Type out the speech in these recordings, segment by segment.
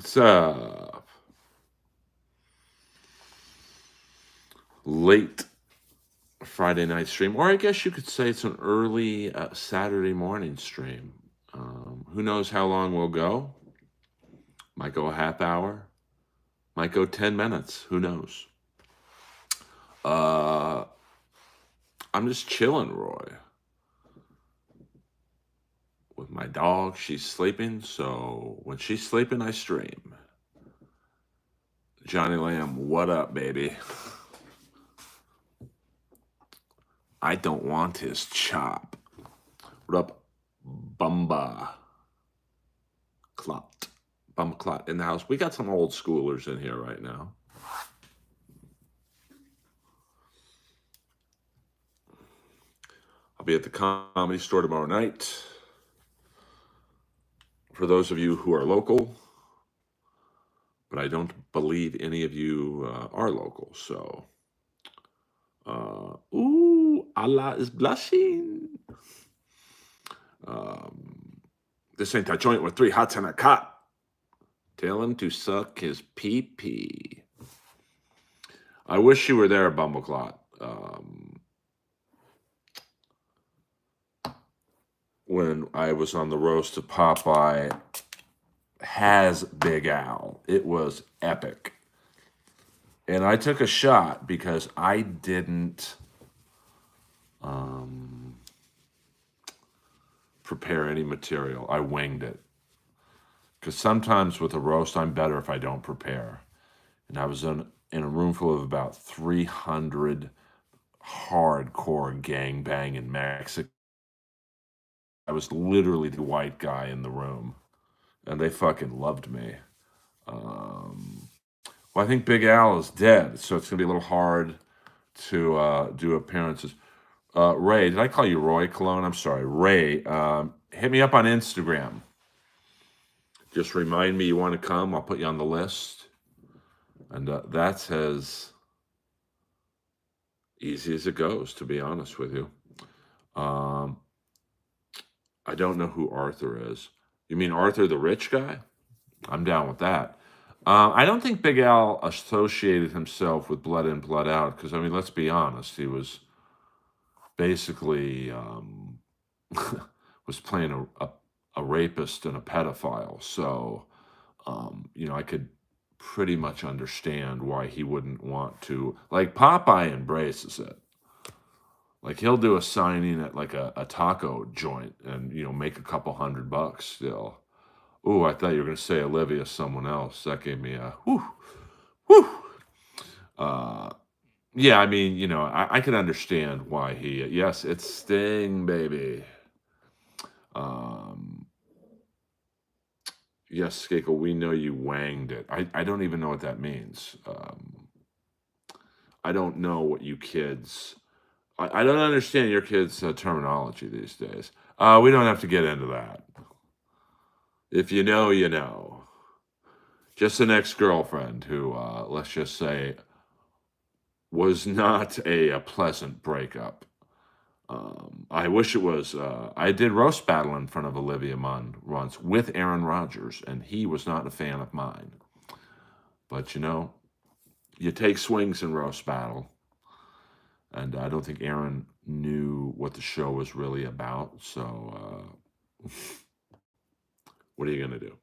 What's up? Late Friday night stream, or I guess you could say it's an early Saturday morning stream. Who knows how long we'll go? Might go a half hour, might go 10 minutes. Who knows? I'm just chilling, Roy, with my dog. She's sleeping, so when she's sleeping, I stream. Johnny Lamb, what up, baby? I don't want his chop. What up, Bumba Clot? Bumba Clot in the house. We got some old schoolers in here right now. I'll be at the Comedy Store tomorrow night. For those of you who are local, but I don't believe any of you are local. So, Allah is blushing. This ain't that joint with 3 hots and a cot. Tell him to suck his pee-pee. I wish you were there, Bumbleclot. When I was on the roast of Popeye has Big Al. It was epic. And I took a shot because I didn't prepare any material. I winged it. Because sometimes with a roast, I'm better if I don't prepare. And I was in a room full of about 300 hardcore gangbanging Mexicans. I was literally the white guy in the room. And they fucking loved me. Well, I think Big Al is dead, so it's going to be a little hard to do appearances. Ray, did I call you Roy Cologne? I'm sorry. Ray, hit me up on Instagram. Just remind me you want to come. I'll put you on the list. And that's as easy as it goes, to be honest with you. I don't know who Arthur is. You mean Arthur the rich guy? I'm down with that. I don't think Big Al associated himself with Blood In, Blood Out, because, I mean, let's be honest. He was basically was playing a rapist and a pedophile. So, I could pretty much understand why he wouldn't want to. Like, Popeye embraces it. Like, he'll do a signing at, like, a taco joint and, make a couple $100 still. Ooh, I thought you were going to say Olivia someone else. That gave me a whew. Yeah, I mean, I can understand why he. Yes, it's Sting, baby. Yes, Skakel, we know you wanged it. I don't even know what that means. I don't know what you kids. I don't understand your kids' terminology these days. We don't have to get into that. If you know, you know. Just an ex-girlfriend who, let's just say, was not a pleasant breakup. I wish it was. I did roast battle in front of Olivia Munn once with Aaron Rodgers, and he was not a fan of mine. But, you take swings in roast battle. And I don't think Aaron knew what the show was really about. So, what are you going to do?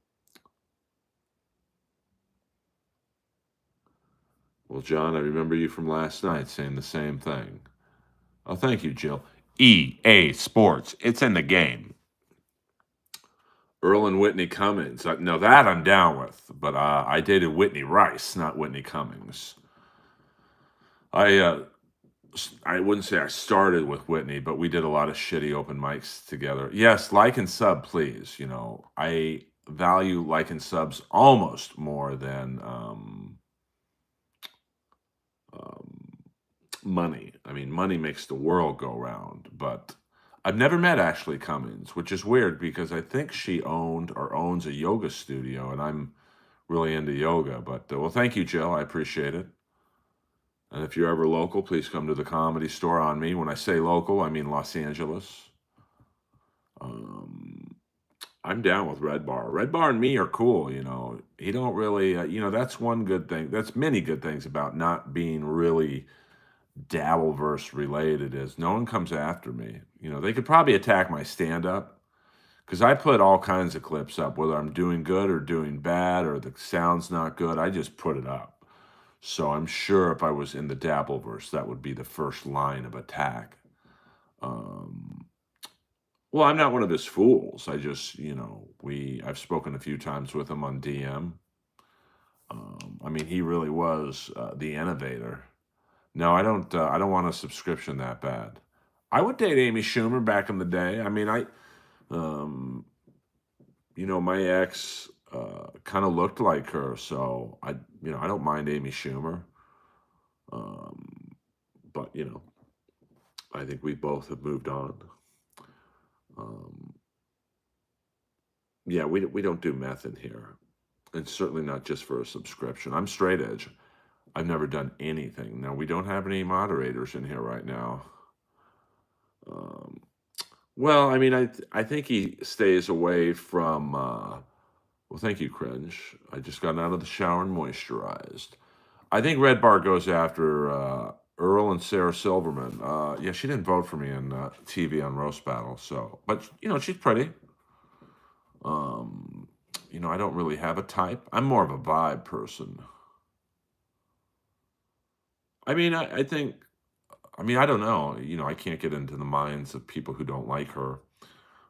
Well, John, I remember you from last night saying the same thing. Oh, thank you, Jill. EA Sports. It's in the game. Earl and Whitney Cummings. No, that I'm down with. But I dated Whitney Rice, not Whitney Cummings. I wouldn't say I started with Whitney, but we did a lot of shitty open mics together. Yes, like and sub, please. I value like and subs almost more than money. I mean, money makes the world go round, but I've never met Ashley Cummings, which is weird because I think she owned or owns a yoga studio, and I'm really into yoga. But, well, thank you, Jill. I appreciate it. And if you're ever local, please come to the Comedy Store on me. When I say local, I mean Los Angeles. I'm down with Red Bar. Red Bar and me are cool, you know. He don't really, that's one good thing. That's many good things about not being really Dabbleverse related is no one comes after me. You know, they could probably attack my stand up because I put all kinds of clips up, whether I'm doing good or doing bad or the sound's not good. I just put it up. So I'm sure if I was in the Dabbleverse, that would be the first line of attack. Um, well, I'm not one of his fools. I just, I've spoken a few times with him on DM. I mean, he really was the innovator. No, I don't. I don't want a subscription that bad. I would date Amy Schumer back in the day. I mean, um, my ex kind of looked like her, so I don't mind Amy Schumer. Um, but I think we both have moved on. Um, yeah, we don't do meth in here, and certainly not just for a subscription. I'm straight edge. I've never done anything. Now we don't have any moderators in here right now. Um, well, I mean, I think he stays away from. Well, thank you, Cringe. I just got out of the shower and moisturized. I think Red Bar goes after Earl and Sarah Silverman. Yeah, she didn't vote for me in TV on Roast Battle, so but she's pretty. Um, I don't really have a type. I'm more of a vibe person. I mean, I think. I mean, I don't know. I can't get into the minds of people who don't like her,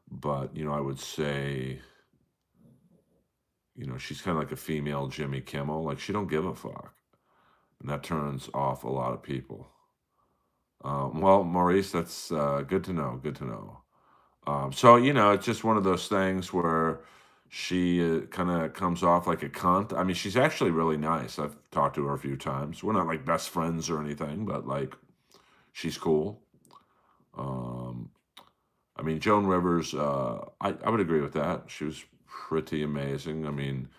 but I would say. She's kind of like a female Jimmy Kimmel. Like she don't give a fuck, and that turns off a lot of people. Well, Maurice, that's good to know. Good to know. So it's just one of those things where she kind of comes off like a cunt. I mean, she's actually really nice. I've talked to her a few times. We're not like best friends or anything, but like she's cool. Um, I mean, Joan Rivers. I would agree with that. She was pretty amazing. I mean,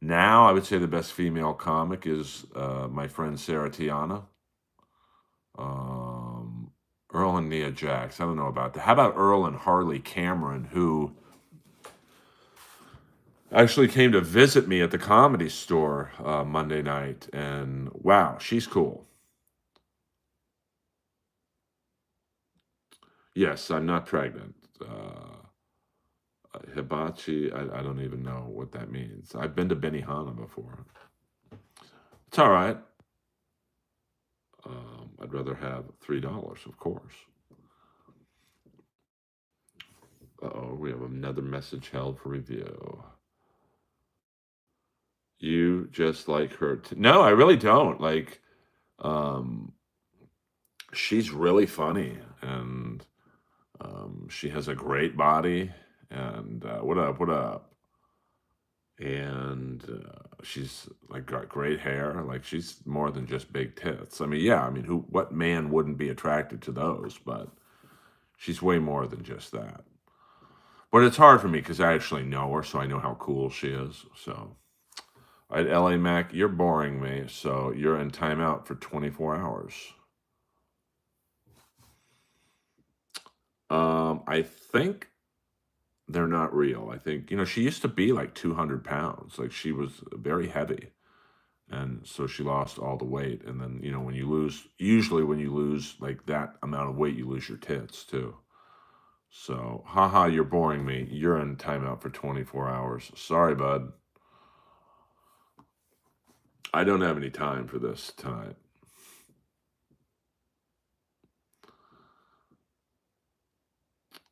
now I would say the best female comic is my friend Sarah Tiana. Um, Earl and Nia Jax. I don't know about that. How about Earl and Harley Cameron, who actually came to visit me at the Comedy Store Monday night? And wow, she's cool. Yes, I'm not pregnant. Hibachi, I don't even know what that means. I've been to Benihana before. It's all right. I'd rather have $3, of course. Uh-oh, we have another message held for review. You just like her. No, I really don't. Like, um, she's really funny, and she has a great body. And what up? What up? And she's like got great hair. Like she's more than just big tits. I mean, yeah. I mean, what man wouldn't be attracted to those? But she's way more than just that. But it's hard for me because I actually know her, so I know how cool she is. So, all right, LA Mac, you're boring me, so you're in timeout for 24 hours. I think they're not real. I think she used to be like 200 pounds. Like she was very heavy, and so she lost all the weight. And then usually when you lose like that amount of weight, you lose your tits too. So, haha, you're boring me. You're in timeout for 24 hours. Sorry, bud. I don't have any time for this tonight.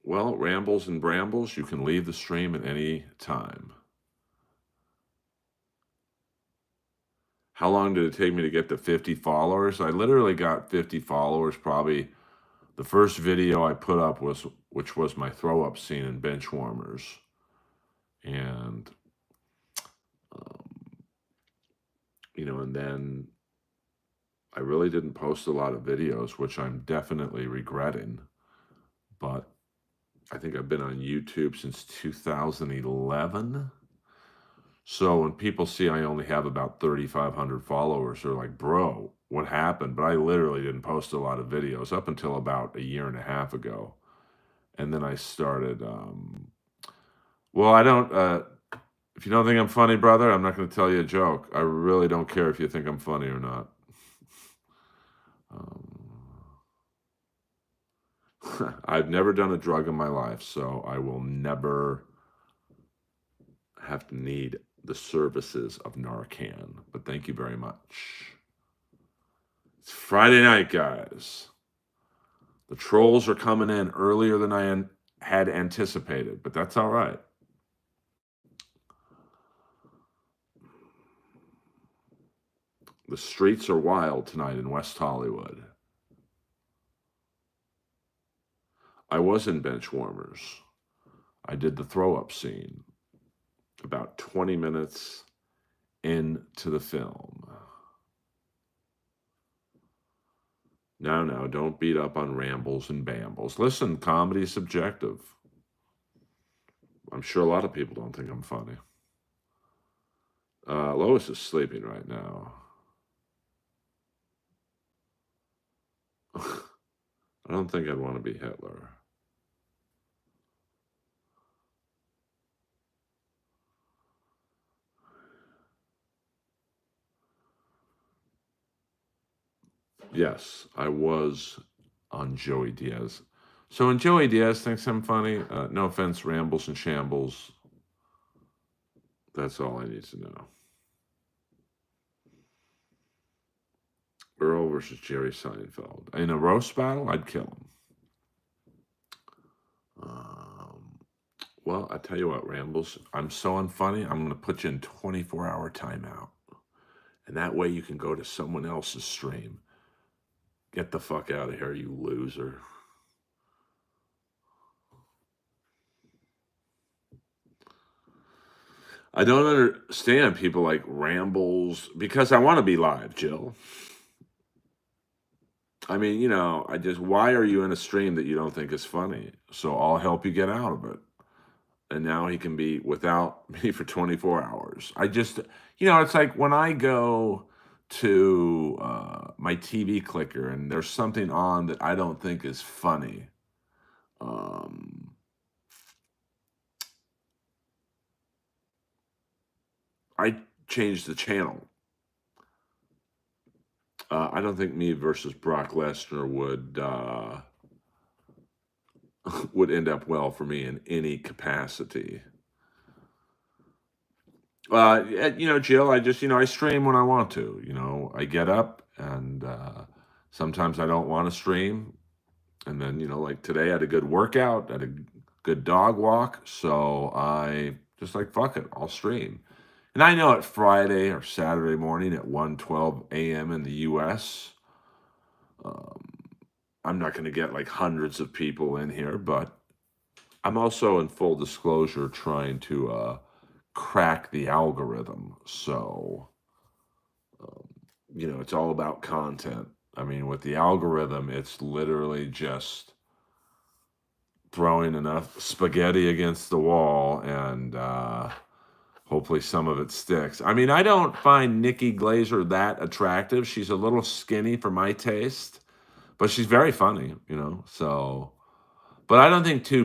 Well, rambles and brambles, you can leave the stream at any time. How long did it take me to get to 50 followers? I literally got 50 followers probably. The first video I put up which was my throw up scene in Benchwarmers. And, and then I really didn't post a lot of videos, which I'm definitely regretting. But I think I've been on YouTube since 2011. So when people see I only have about 3,500 followers, they're like, bro, what happened? But I literally didn't post a lot of videos up until about a year and a half ago. And then I started Well, I don't. If you don't think I'm funny, brother, I'm not going to tell you a joke. I really don't care if you think I'm funny or not. I've never done a drug in my life, so I will never have to need the services of Narcan. But thank you very much. It's Friday night, guys. The trolls are coming in earlier than I had anticipated, but that's all right. The streets are wild tonight in West Hollywood. I was in Benchwarmers. I did the throw-up scene about 20 minutes into the film. No, don't beat up on rambles and bambles. Listen, comedy is subjective. I'm sure a lot of people don't think I'm funny. Lois is sleeping right now. I don't think I'd want to be Hitler. Yes, I was on Joey Diaz. So when Joey Diaz thinks I'm funny, no offense, rambles and shambles. That's all I need to know. Earl versus Jerry Seinfeld. In a roast battle, I'd kill him. Well, I tell you what, Rambles, I'm so unfunny, I'm going to put you in 24-hour timeout. And that way you can go to someone else's stream. Get the fuck out of here, you loser. I don't understand people like Rambles because I want to be live, Jill. I mean, why are you in a stream that you don't think is funny? So I'll help you get out of it. And now he can be without me for 24 hours. It's like when I go to my TV clicker and there's something on that I don't think is funny. I change the channel. I don't think me versus Brock Lesnar would end up well for me in any capacity. Jill, I stream when I want to. I get up and sometimes I don't want to stream. And then, like today I had a good workout, had a good dog walk. So I just like, fuck it, I'll stream. And I know at Friday or Saturday morning at 1:12 a.m. in the U.S., I'm not going to get like hundreds of people in here, but I'm also in full disclosure trying to crack the algorithm. So, it's all about content. I mean, with the algorithm, it's literally just throwing enough spaghetti against the wall and hopefully some of it sticks. I mean, I don't find Nikki Glaser that attractive. She's a little skinny for my taste, but she's very funny, so. But I don't think two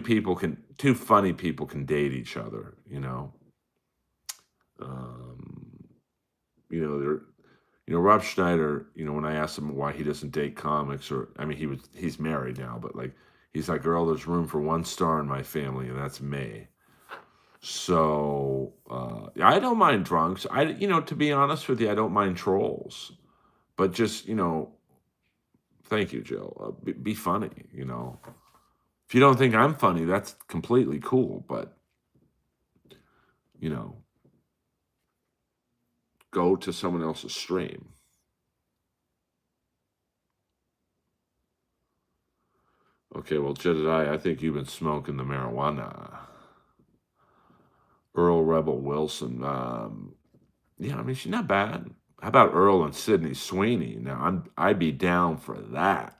funny people can date each other, Rob Schneider, when I asked him why he doesn't date comics, he's married now, but like, he's like, girl, there's room for one star in my family, and that's me. So, I don't mind drunks. To be honest with you, I don't mind trolls, but just, thank you, Jill. Be funny, If you don't think I'm funny, that's completely cool, but, go to someone else's stream. Okay, well, Jedediah, I think you've been smoking the marijuana. Earl Rebel Wilson. She's not bad. How about Earl and Sydney Sweeney? Now, I'd be down for that.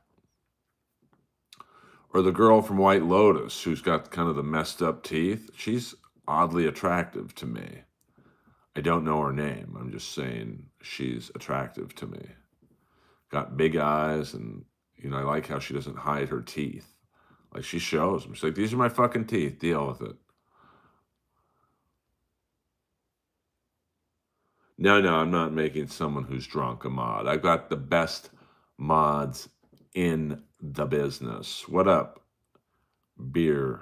Or the girl from White Lotus who's got kind of the messed up teeth. She's oddly attractive to me. I don't know her name. I'm just saying she's attractive to me. Got big eyes, and, I like how she doesn't hide her teeth. Like, she shows them. She's like, these are my fucking teeth. Deal with it. No, no, I'm not making someone who's drunk a mod. I've got the best mods in the business. What up, beer?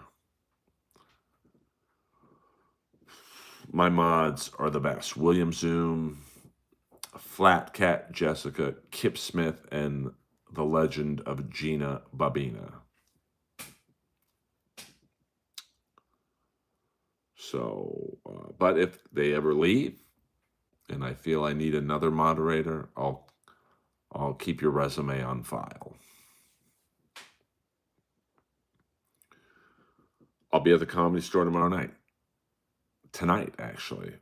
My mods are the best. William Zoom, Flat Cat Jessica, Kip Smith, and the legend of Gina Babina. So, but if they ever leave and I feel I need another moderator, I'll keep your resume on file. I'll be at the Comedy Store tomorrow night. Tonight, actually.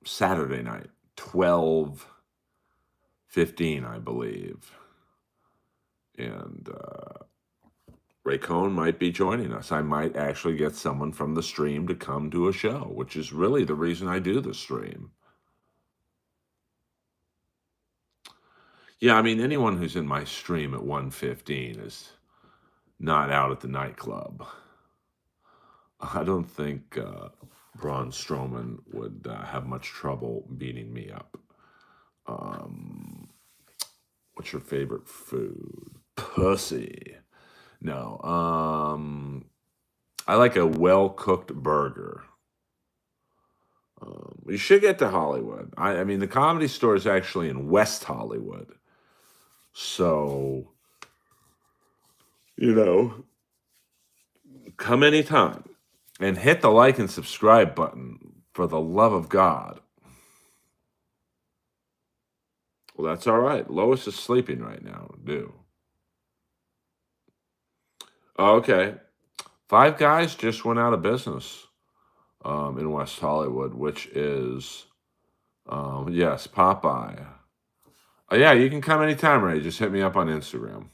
Saturday night, 12:15, I believe. And Ray Cohn might be joining us. I might actually get someone from the stream to come to a show, which is really the reason I do the stream. Yeah, I mean, anyone who's in my stream at 1:15 is not out at the nightclub. I don't think Braun Strowman would have much trouble beating me up. What's your favorite food? Pussy. No. I like a well-cooked burger. You should get to Hollywood. I mean, the Comedy Store is actually in West Hollywood. So, come anytime. And hit the like and subscribe button, for the love of God. Well, that's all right. Lois is sleeping right now. Do. Okay. Five Guys just went out of business in West Hollywood, which is, yes, Popeye. Yeah, you can come anytime, Ray. Just hit me up on Instagram.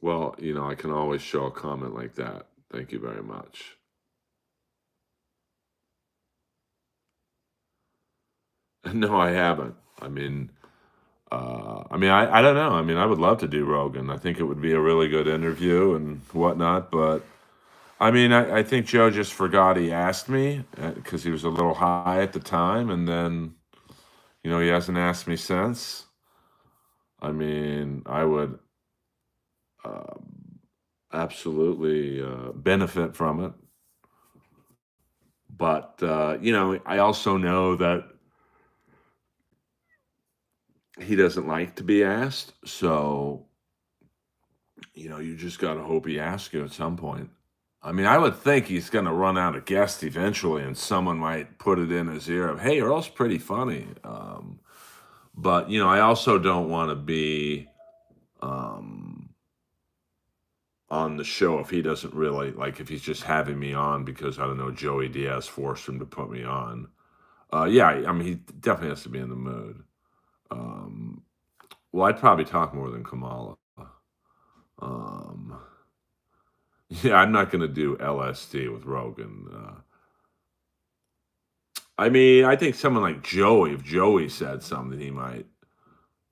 Well, I can always show a comment like that. Thank you very much. No, I haven't. I don't know. I mean, I would love to do Rogan. I think it would be a really good interview and whatnot. But I mean, I think Joe just forgot he asked me because he was a little high at the time, and then he hasn't asked me since. I mean, I would absolutely benefit from it. But, I also know that he doesn't like to be asked. So, you just got to hope he asks you at some point. I mean, I would think he's going to run out of guests eventually, and someone might put it in his ear of, hey, Earl's pretty funny. But, I also don't want to be on the show if he doesn't really, like, if he's just having me on because, I don't know, Joey Diaz forced him to put me on. Yeah, I mean, he definitely has to be in the mood. Well, I'd probably talk more than Kamala. Yeah, I'm not going to do LSD with Rogan. I mean, I think someone like Joey, if Joey said something, he might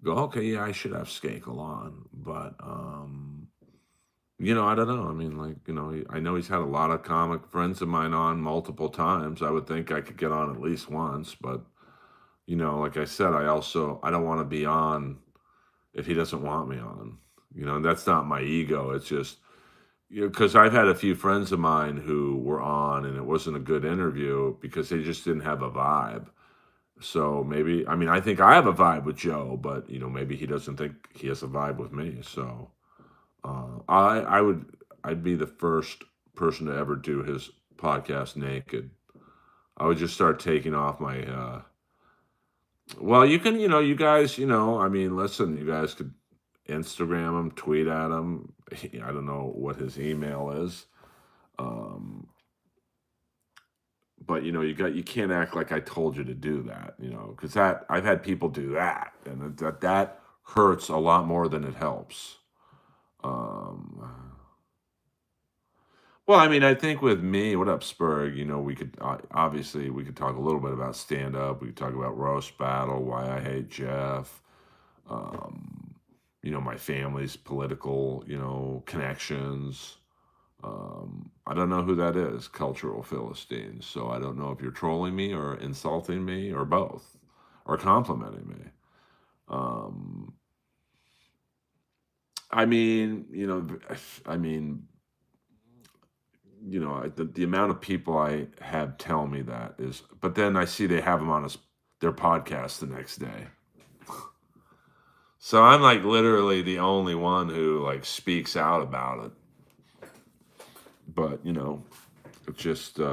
go, okay, yeah, I should have Skakel on. But, I don't know. I mean, like, I know he's had a lot of comic friends of mine on multiple times. I would think I could get on at least once. But, like I said, I don't want to be on if he doesn't want me on. And that's not my ego. It's just, because I've had a few friends of mine who were on and it wasn't a good interview because they just didn't have a vibe. So maybe, I mean, I think I have a vibe with Joe, but maybe he doesn't think he has a vibe with me. So I'd be the first person to ever do his podcast naked. I would just start taking off my. Well, you can, you guys, I mean, listen, you guys could Instagram him, tweet at him. I don't know what his email is. But you can't act like I told you to do that, because I've had people do that, and that hurts a lot more than it helps. Well, I mean, I think with me, what up, Spurg? We could obviously we could talk a little bit about stand up. We could talk about roast battle, why I hate Jeff. My family's political, connections. I don't know who that is, cultural Philistines. So I don't know if you're trolling me or insulting me or both or complimenting me. Um, I mean, you know, I mean, the amount of people I have tell me that is, but then I see they have them on their podcast the next day. So I'm like literally the only one who like speaks out about it. But it's just what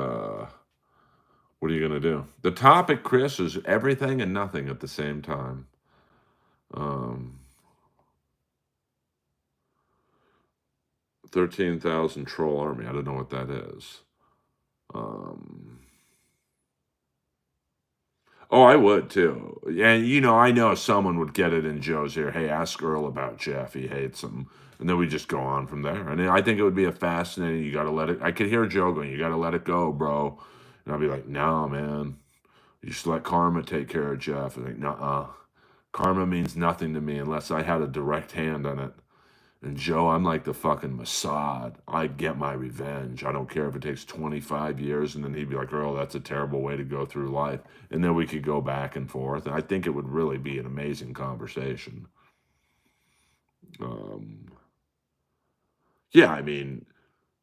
are you gonna do? The topic, Chris, is everything and nothing at the same time. Um, 13,000 troll army. I don't know what that is. Um, oh, I would too. And I know someone would get it in Joe's ear. Hey, ask Earl about Jeff. He hates him. And then we just go on from there. And I think it would be a fascinating. You got to let it. I could hear Joe going, "You got to let it go, bro." And I'll be like, "No, man. You just let karma take care of Jeff." And like, "Nuh-uh. Karma means nothing to me unless I had a direct hand on it." And Joe, I'm like the fucking Mossad. I get my revenge. I don't care if it takes 25 years. And then he'd be like, "Earl, that's a terrible way to go through life." And then we could go back and forth. And I think it would really be an amazing conversation. Um, yeah, I mean,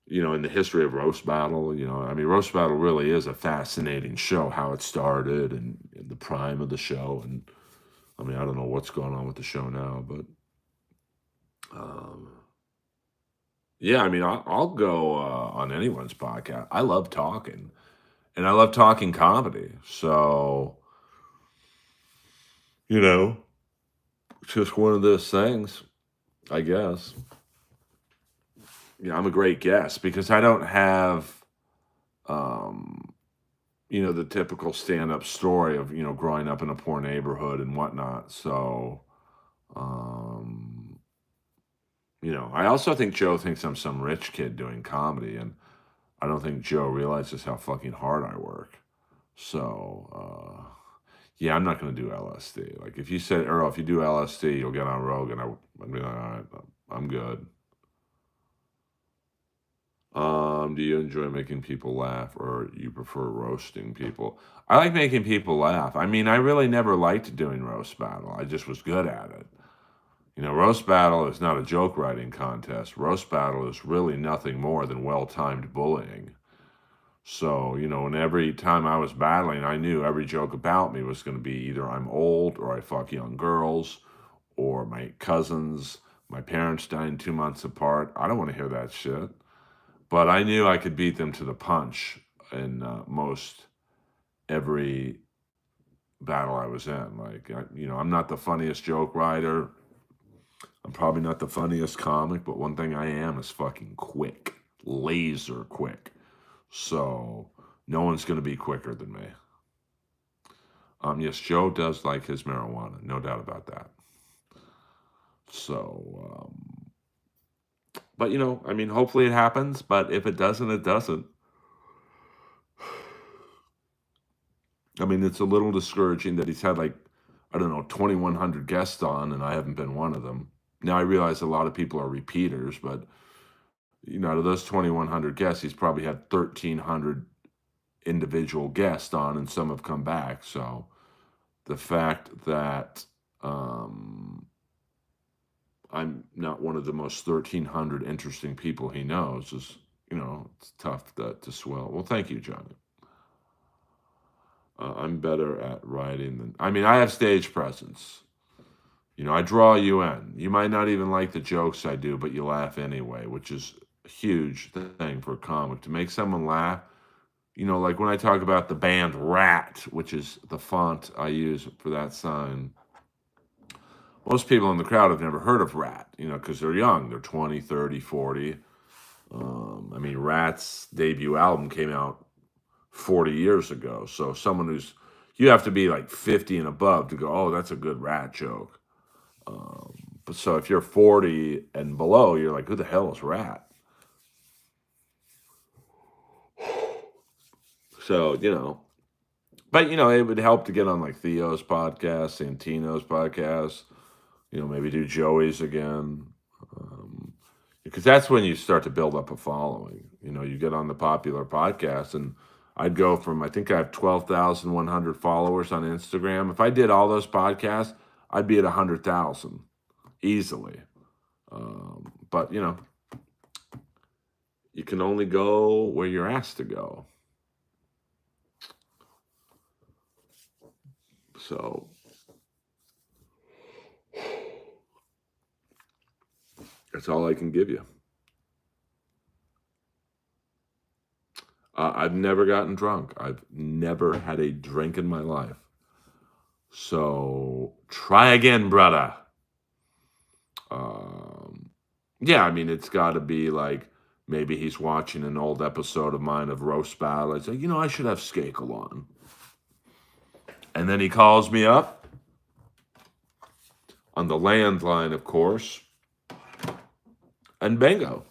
in the history of Roast Battle, I mean, Roast Battle really is a fascinating show, how it started and the prime of the show. And I mean, I don't know what's going on with the show now, but um, yeah, I mean, I'll go on anyone's podcast. I love talking, and I love talking comedy. So, you know, it's just one of those things, I guess. Yeah, I'm a great guest because I don't have, um, the typical stand-up story of growing up in a poor neighborhood and whatnot. So, um, I also think Joe thinks I'm some rich kid doing comedy, and I don't think Joe realizes how fucking hard I work. So, yeah, I'm not going to do LSD. Like, if you said, Earl, if you do LSD, you'll get on Rogan, I'd be like, all right, I'm good. Do you enjoy making people laugh or you prefer roasting people? I like making people laugh. I mean, I really never liked doing roast battle. I just was good at it. Roast battle is not a joke writing contest. Roast battle is really nothing more than well-timed bullying. So, and every time I was battling, I knew every joke about me was going to be either I'm old or I fuck young girls or my cousins, my parents dying 2 months apart. I don't want to hear that shit. But I knew I could beat them to the punch in most every battle I was in. Like, I'm not the funniest joke writer. I'm probably not the funniest comic, but one thing I am is fucking quick, laser quick. So no one's going to be quicker than me. Yes, Joe does like his marijuana, no doubt about that. So, but I mean, hopefully it happens. But if it doesn't, it doesn't. I mean, it's a little discouraging that he's had like, I don't know, 2,100 guests on, and I haven't been one of them. Now I realize a lot of people are repeaters, but out of those 2,100 guests, he's probably had 1,300 individual guests on, and some have come back. So the fact that I'm not one of the most 1,300 interesting people he knows is, it's tough to swell. Well, thank you, Johnny. I'm better at writing than, I mean, I have stage presence. I draw you in. You might not even like the jokes I do, but you laugh anyway, which is a huge thing for a comic. To make someone laugh, like when I talk about the band Rat, which is the font I use for that sign, most people in the crowd have never heard of Rat, because they're young. They're 20, 30, 40. I mean, Rat's debut album came out 40 years ago. So you have to be like 50 and above to go, oh, that's a good Rat joke. But so if you're 40 and below, you're like, who the hell is Rat? So, but it would help to get on like Theo's podcast, Santino's podcast, maybe do Joey's again. because that's when you start to build up a following. You know, you get on the popular podcast, and I'd go from, I think I have 12,100 followers on Instagram. If I did all those podcasts, I'd be at 100,000 easily. But, you know, you can only go where you're asked to go. So that's all I can give you. I've never gotten drunk. I've never had a drink in my life. So try again, brother. Yeah, I mean, it's got to be like maybe he's watching an old episode of mine of Roast Battle. I say, you know, I should have Skakel on. And then he calls me up on the landline, of course. And bingo,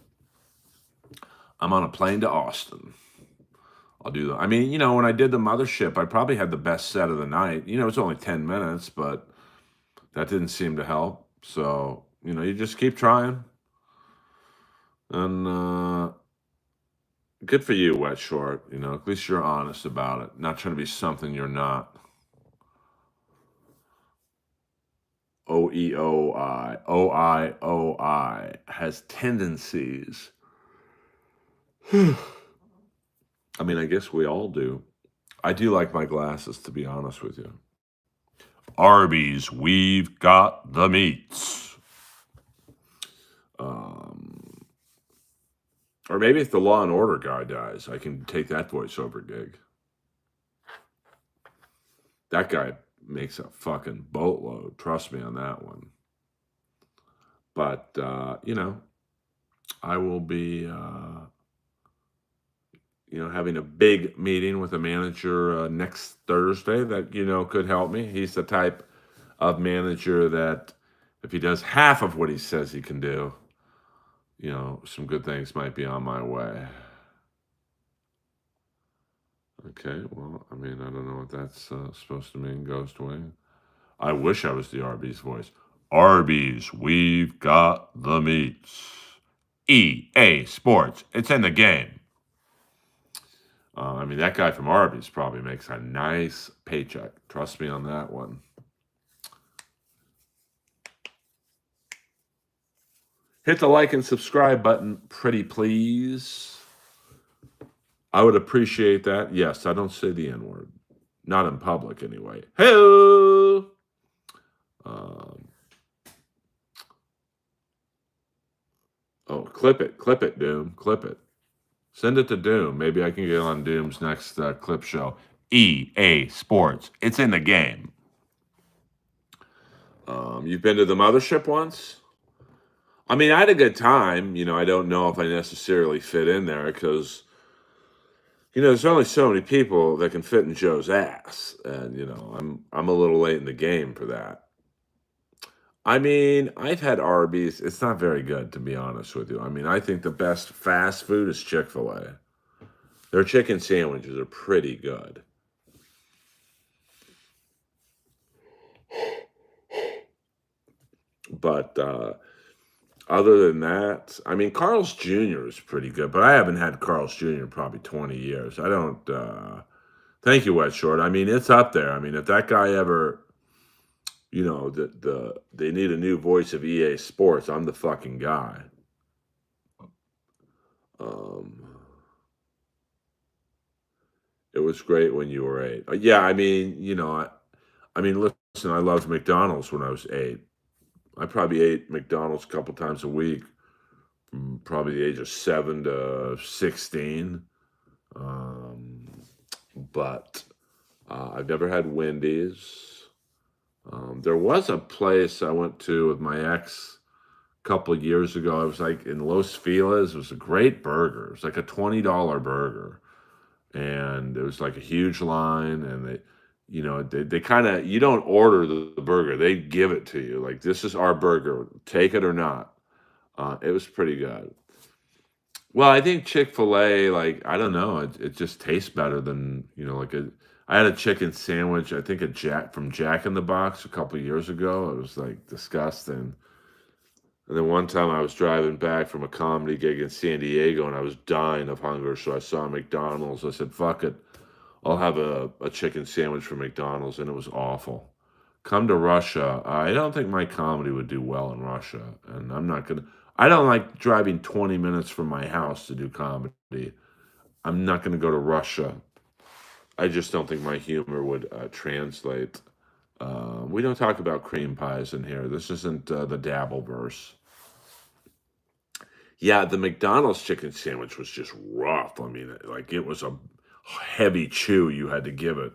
I'm on a plane to Austin. I'll do that. I mean, you know, when I did the Mothership, I probably had the best set of the night. You know, it's only 10 minutes, but that didn't seem to help. So, you know, you just keep trying. And good for you, Wet Short. You know, at least you're honest about it. Not trying to be something you're not. OEOI. OIOI has tendencies. I mean, I guess we all do. I do like my glasses, to be honest with you. Arby's, we've got the meats. Or maybe if the Law and Order guy dies, I can take that voiceover gig. That guy makes a fucking boatload. Trust me on that one. But, you know, I will be, you know, having a big meeting with a manager next Thursday that, you know, could help me. He's the type of manager that if he does half of what he says he can do, you know, some good things might be on my way. Okay, well, I mean, I don't know what that's supposed to mean, Ghost Wing. I wish I was the Arby's voice. Arby's, we've got the meats. EA Sports, it's in the game. I mean, that guy from Arby's probably makes a nice paycheck. Trust me on that one. Hit the like and subscribe button, pretty please. I would appreciate that. Yes, I don't say the N-word. Not in public, anyway. Hey-o! Oh, clip it, Doom. Clip it. Send it to Doom. Maybe I can get on Doom's next clip show. EA Sports. It's in the game. You've been to the Mothership once? I mean, I had a good time. You know, I don't know if I necessarily fit in there because, you know, there's only so many people that can fit in Joe's ass. And, you know, I'm a little late in the game for that. I mean, I've had Arby's. It's not very good, to be honest with you. I mean, I think the best fast food is Chick-fil-A. Their chicken sandwiches are pretty good. But other than that, I mean, Carl's Jr. is pretty good, but I haven't had Carl's Jr. in probably 20 years. I don't, thank you, Wet Short. I mean, it's up there. I mean, if that guy ever, you know, they need a new voice of EA Sports, I'm the fucking guy. It was great when you were 8. Yeah, I mean, you know, I mean, listen, I loved McDonald's when I was 8. I probably ate McDonald's a couple times a week from probably the age of 7 to 16. But I've never had Wendy's. There was a place I went to with my ex a couple of years ago. I was like in Los Feliz. It was a great burger. It was like a $20 burger. And it was like a huge line. And they, you know, they kind of, you don't order the burger. They give it to you. Like, this is our burger. Take it or not. It was pretty good. Well, I think Chick-fil-A, like, I don't know, it just tastes better than, you know, I had a chicken sandwich, I think from Jack in the Box a couple of years ago. It was like disgusting. And then one time I was driving back from a comedy gig in San Diego and I was dying of hunger. So I saw McDonald's. I said, fuck it. I'll have a chicken sandwich from McDonald's. And it was awful. Come to Russia. I don't think my comedy would do well in Russia. And I'm not going to. I don't like driving 20 minutes from my house to do comedy. I'm not going to go to Russia. I just don't think my humor would translate. We don't talk about cream pies in here. This isn't the Dabbleverse. Yeah, the McDonald's chicken sandwich was just rough. I mean, like it was a heavy chew you had to give it.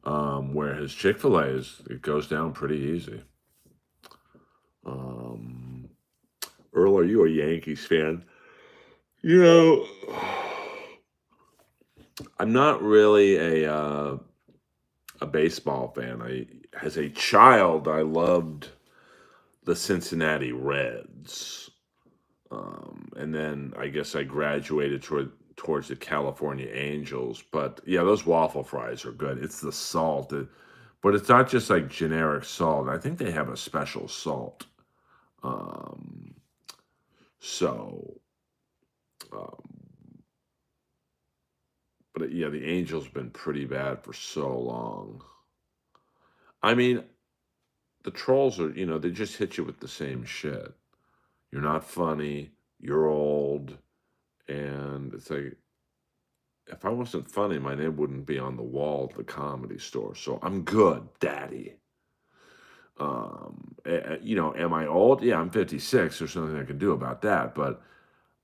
Whereas Chick-fil-A it goes down pretty easy. Earl, are you a Yankees fan? You know, I'm not really a baseball fan. As a child, I loved the Cincinnati Reds. And then I guess I graduated towards the California Angels. But yeah, those waffle fries are good. It's the salt, but it's not just like generic salt. I think they have a special salt. Um, so, um, but yeah, the Angels been pretty bad for so long. I mean, the trolls are, they just hit you with the same shit. You're not funny. You're old. And it's like, if I wasn't funny, my name wouldn't be on the wall of the Comedy Store. So I'm good, daddy. Am I old? Yeah, I'm 56. There's nothing I can do about that. But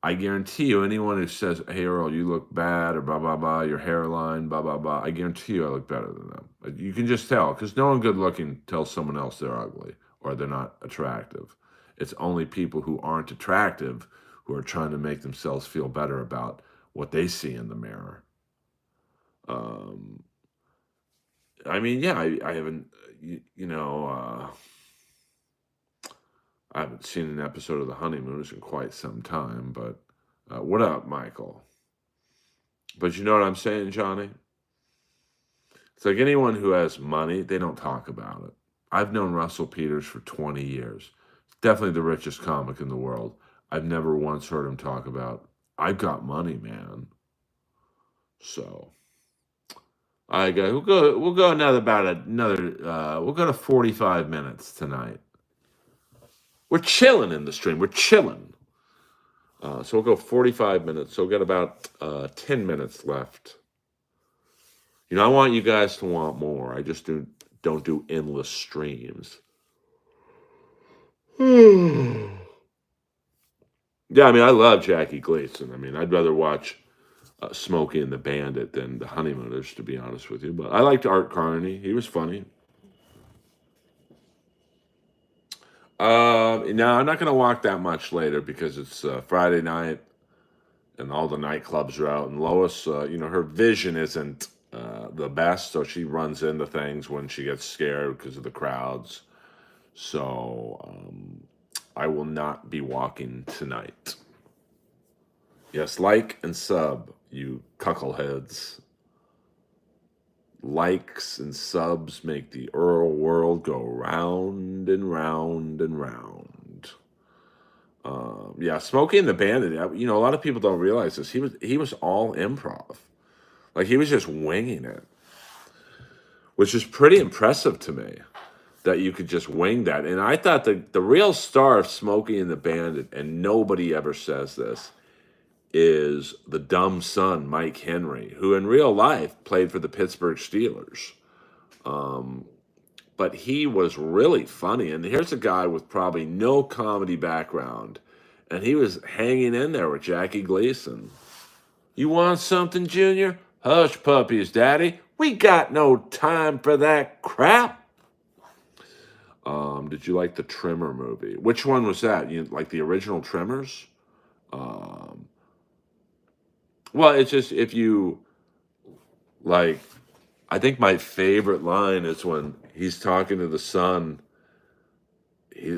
I guarantee you, anyone who says, "Hey, Earl, you look bad," or blah blah blah, your hairline, blah blah blah, I guarantee you, I look better than them. You can just tell because no one good looking tells someone else they're ugly or they're not attractive. It's only people who aren't attractive who are trying to make themselves feel better about what they see in the mirror. Um, I mean, yeah, I haven't, I haven't seen an episode of The Honeymooners in quite some time, but what up, Michael? But you know what I'm saying, Johnny? It's like anyone who has money, they don't talk about it. I've known Russell Peters for 20 years. Definitely the richest comic in the world. I've never once heard him talk about, I've got money, man. So we'll go we'll go to 45 minutes tonight. We're chilling in the stream. We're chilling. So we'll go 45 minutes. So we'll get about 10 minutes left. I want you guys to want more. I just don't do endless streams. Yeah, I mean, I love Jackie Gleason. I mean, I'd rather watch Smokey and the Bandit than the Honeymooners, to be honest with you. But I liked Art Carney. He was funny. No, I'm not going to walk that much later because it's Friday night and all the nightclubs are out. And Lois, her vision isn't the best, so she runs into things when she gets scared because of the crowds. So I will not be walking tonight. Yes, like and sub, you cuckleheads. Likes and subs make the Earl world go round and round and round. Yeah, Smokey and the Bandit. A lot of people don't realize this. He was all improv, like he was just winging it, which is pretty impressive to me that you could just wing that. And I thought the real star of Smokey and the Bandit, and nobody ever says this, is the dumb son, Mike Henry, who in real life played for the Pittsburgh Steelers. But he was really funny. And here's a guy with probably no comedy background, and he was hanging in there with Jackie Gleason. You want something, Junior? Hush puppies, Daddy. We got no time for that crap. Did you like the Trimmer movie? Which one was that? You like the original Trimmers? Well, it's just if you like. I think my favorite line is when he's talking to the son.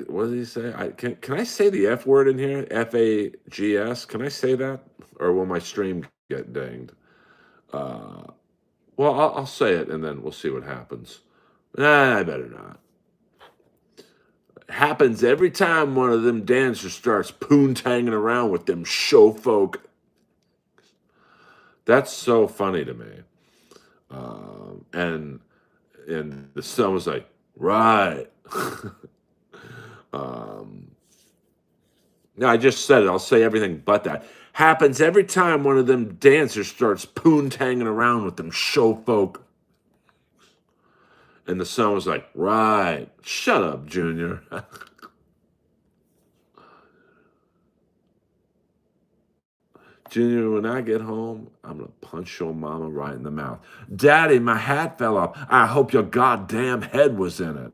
What did he say? Can I say the F word in here? FAGS. Can I say that, or will my stream get dinged? Well, I'll say it and then we'll see what happens. Nah, I better not. Happens every time one of them dancers starts poontanging around with them show folk. That's so funny to me. And the son was like, right. um, no, I just said it. I'll say everything but that. Happens every time one of them dancers starts poontanging around with them show folk. And the son was like, right. Shut up, Junior. Junior, when I get home, I'm going to punch your mama right in the mouth. Daddy, my hat fell off. I hope your goddamn head was in it.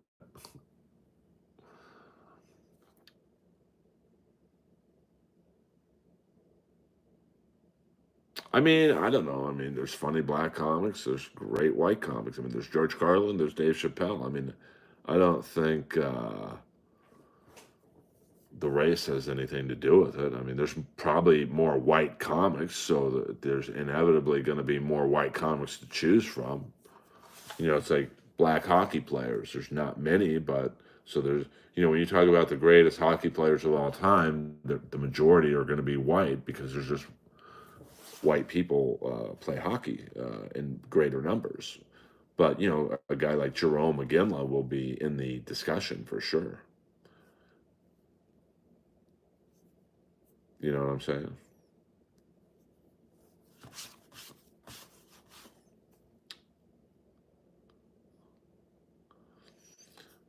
I mean, I don't know. I mean, there's funny black comics. There's great white comics. I mean, there's George Carlin. There's Dave Chappelle. I mean, I don't think the race has anything to do with it. I mean, there's probably more white comics, so there's inevitably going to be more white comics to choose from. You know, it's like black hockey players. There's not many, but so there's, you know, when you talk about the greatest hockey players of all time, the majority are going to be white because there's just white people play hockey in greater numbers. But, you know, a guy like Jerome McGinley will be in the discussion for sure. You know what I'm saying?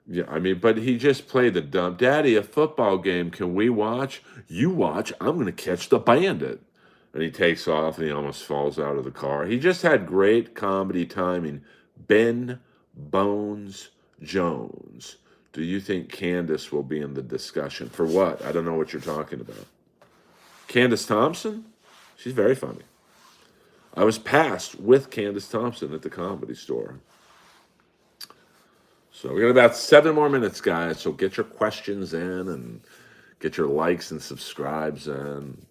Yeah, I mean, but he just played the dumb. Daddy, a football game. Can we watch? You watch. I'm going to catch the bandit. And he takes off and he almost falls out of the car. He just had great comedy timing. Ben Bones Jones. Do you think Candace will be in the discussion? For what? I don't know what you're talking about. Candace Thompson? She's very funny. I was passed with Candace Thompson at the Comedy Store. So we got about 7 more minutes, guys. So get your questions in and get your likes and subscribes in.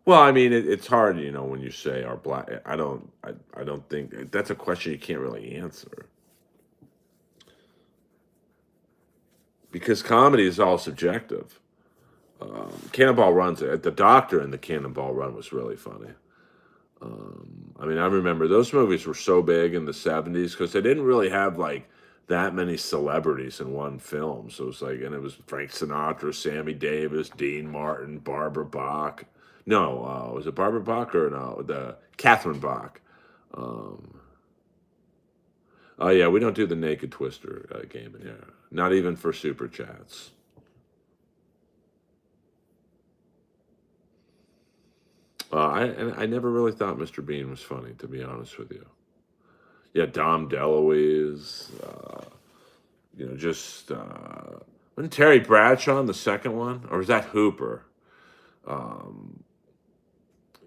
Well, I mean, it's hard, you know, when you say our black. I don't think that's a question you can't really answer because comedy is all subjective. Cannonball Run's the Doctor in the Cannonball Run was really funny. I mean, I remember those movies were so big in the 70s because they didn't really have like that many celebrities in one film. So it was like, and it was Frank Sinatra, Sammy Davis, Dean Martin, Barbara Bach. No, was it Barbara Bach or no? The Catherine Bach. Um, oh yeah, we don't do the Naked Twister game in here. Not even for super chats. I never really thought Mr. Bean was funny, to be honest with you. Yeah, Dom DeLuise. You know, just wasn't Terry Bradshaw in the second one, or was that Hooper? Um,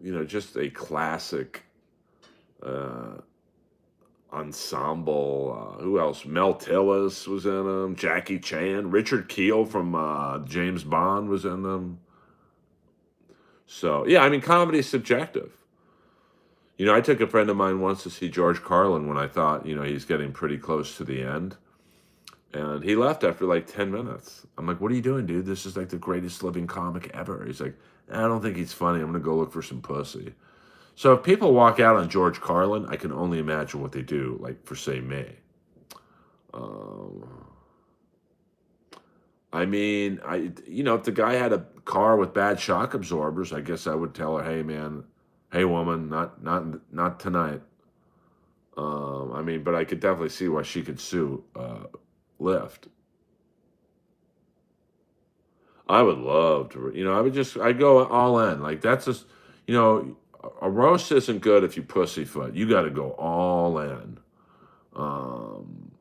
you know, just a classic uh, ensemble. Who else? Mel Tillis was in them. Jackie Chan, Richard Keel from James Bond was in them. So yeah, I mean, comedy is subjective. You know, I took a friend of mine once to see George Carlin when I thought, you know, he's getting pretty close to the end. And he left after like 10 minutes. I'm like, what are you doing, dude? This is like the greatest living comic ever. He's like, I don't think he's funny. I'm going to go look for some pussy. So if people walk out on George Carlin, I can only imagine what they do, like for, say, me. Um, I mean, you know, if the guy had a car with bad shock absorbers, I guess I would tell her, hey, man, hey, woman, not tonight. I mean, but I could definitely see why she could sue Lyft. I would love to, you know, I go all in. Like, that's just, you know, a roast isn't good if you pussyfoot. You got to go all in. Um,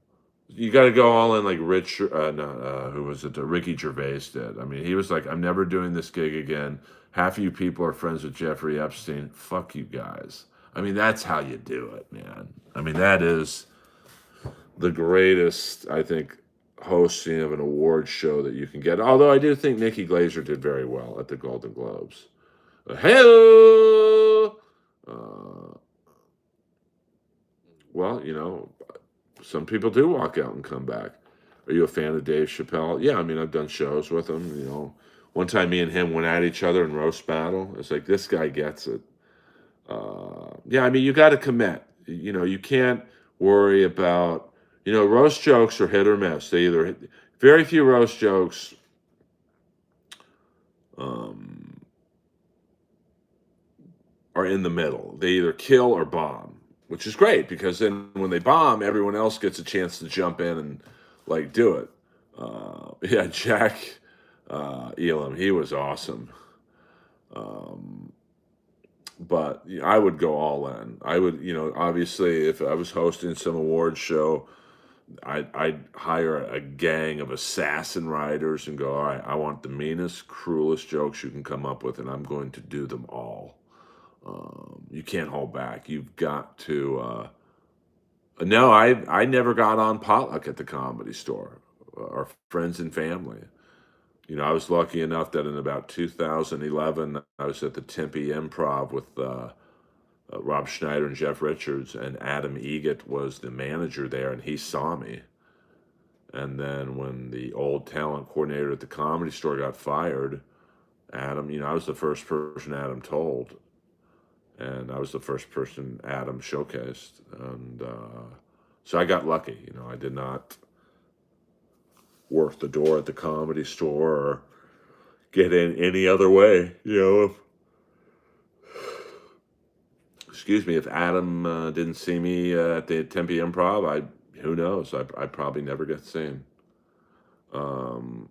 you got to go all in like who was it? Ricky Gervais did. I mean, he was like, I'm never doing this gig again. Half of you people are friends with Jeffrey Epstein. Fuck you guys. I mean, that's how you do it, man. I mean, that is the greatest, I think, hosting of an award show that you can get. Although I do think Nikki Glaser did very well at the Golden Globes. Hello. Uh, Well, some people do walk out and come back. Are you a fan of Dave Chappelle? Yeah, I mean, I've done shows with him. One time me and him went at each other in roast battle. It's like, this guy gets it. Yeah, I mean, you got to commit. You can't worry about, roast jokes are hit or miss. They either hit, very few roast jokes um, are in the middle. They either kill or bomb, which is great because then when they bomb, everyone else gets a chance to jump in and like do it. Yeah, Jack Elam, he was awesome. Um, but I would go all in. I would, obviously, if I was hosting some award show, I'd hire a gang of assassin writers and go, all right, I want the meanest, cruelest jokes you can come up with, and I'm going to do them all. You can't hold back. You've got to. No, I never got on potluck at the Comedy Store. Our friends and family. I was lucky enough that in about 2011, I was at the Tempe Improv with Rob Schneider and Jeff Richards, and Adam Egget was the manager there, and he saw me. And then when the old talent coordinator at the Comedy Store got fired, Adam, I was the first person Adam told, and I was the first person Adam showcased, and so I got lucky. I did not work the door at the Comedy Store or get in any other way. Excuse me, if Adam didn't see me at the Tempe Improv, who knows? I probably never get seen. Um,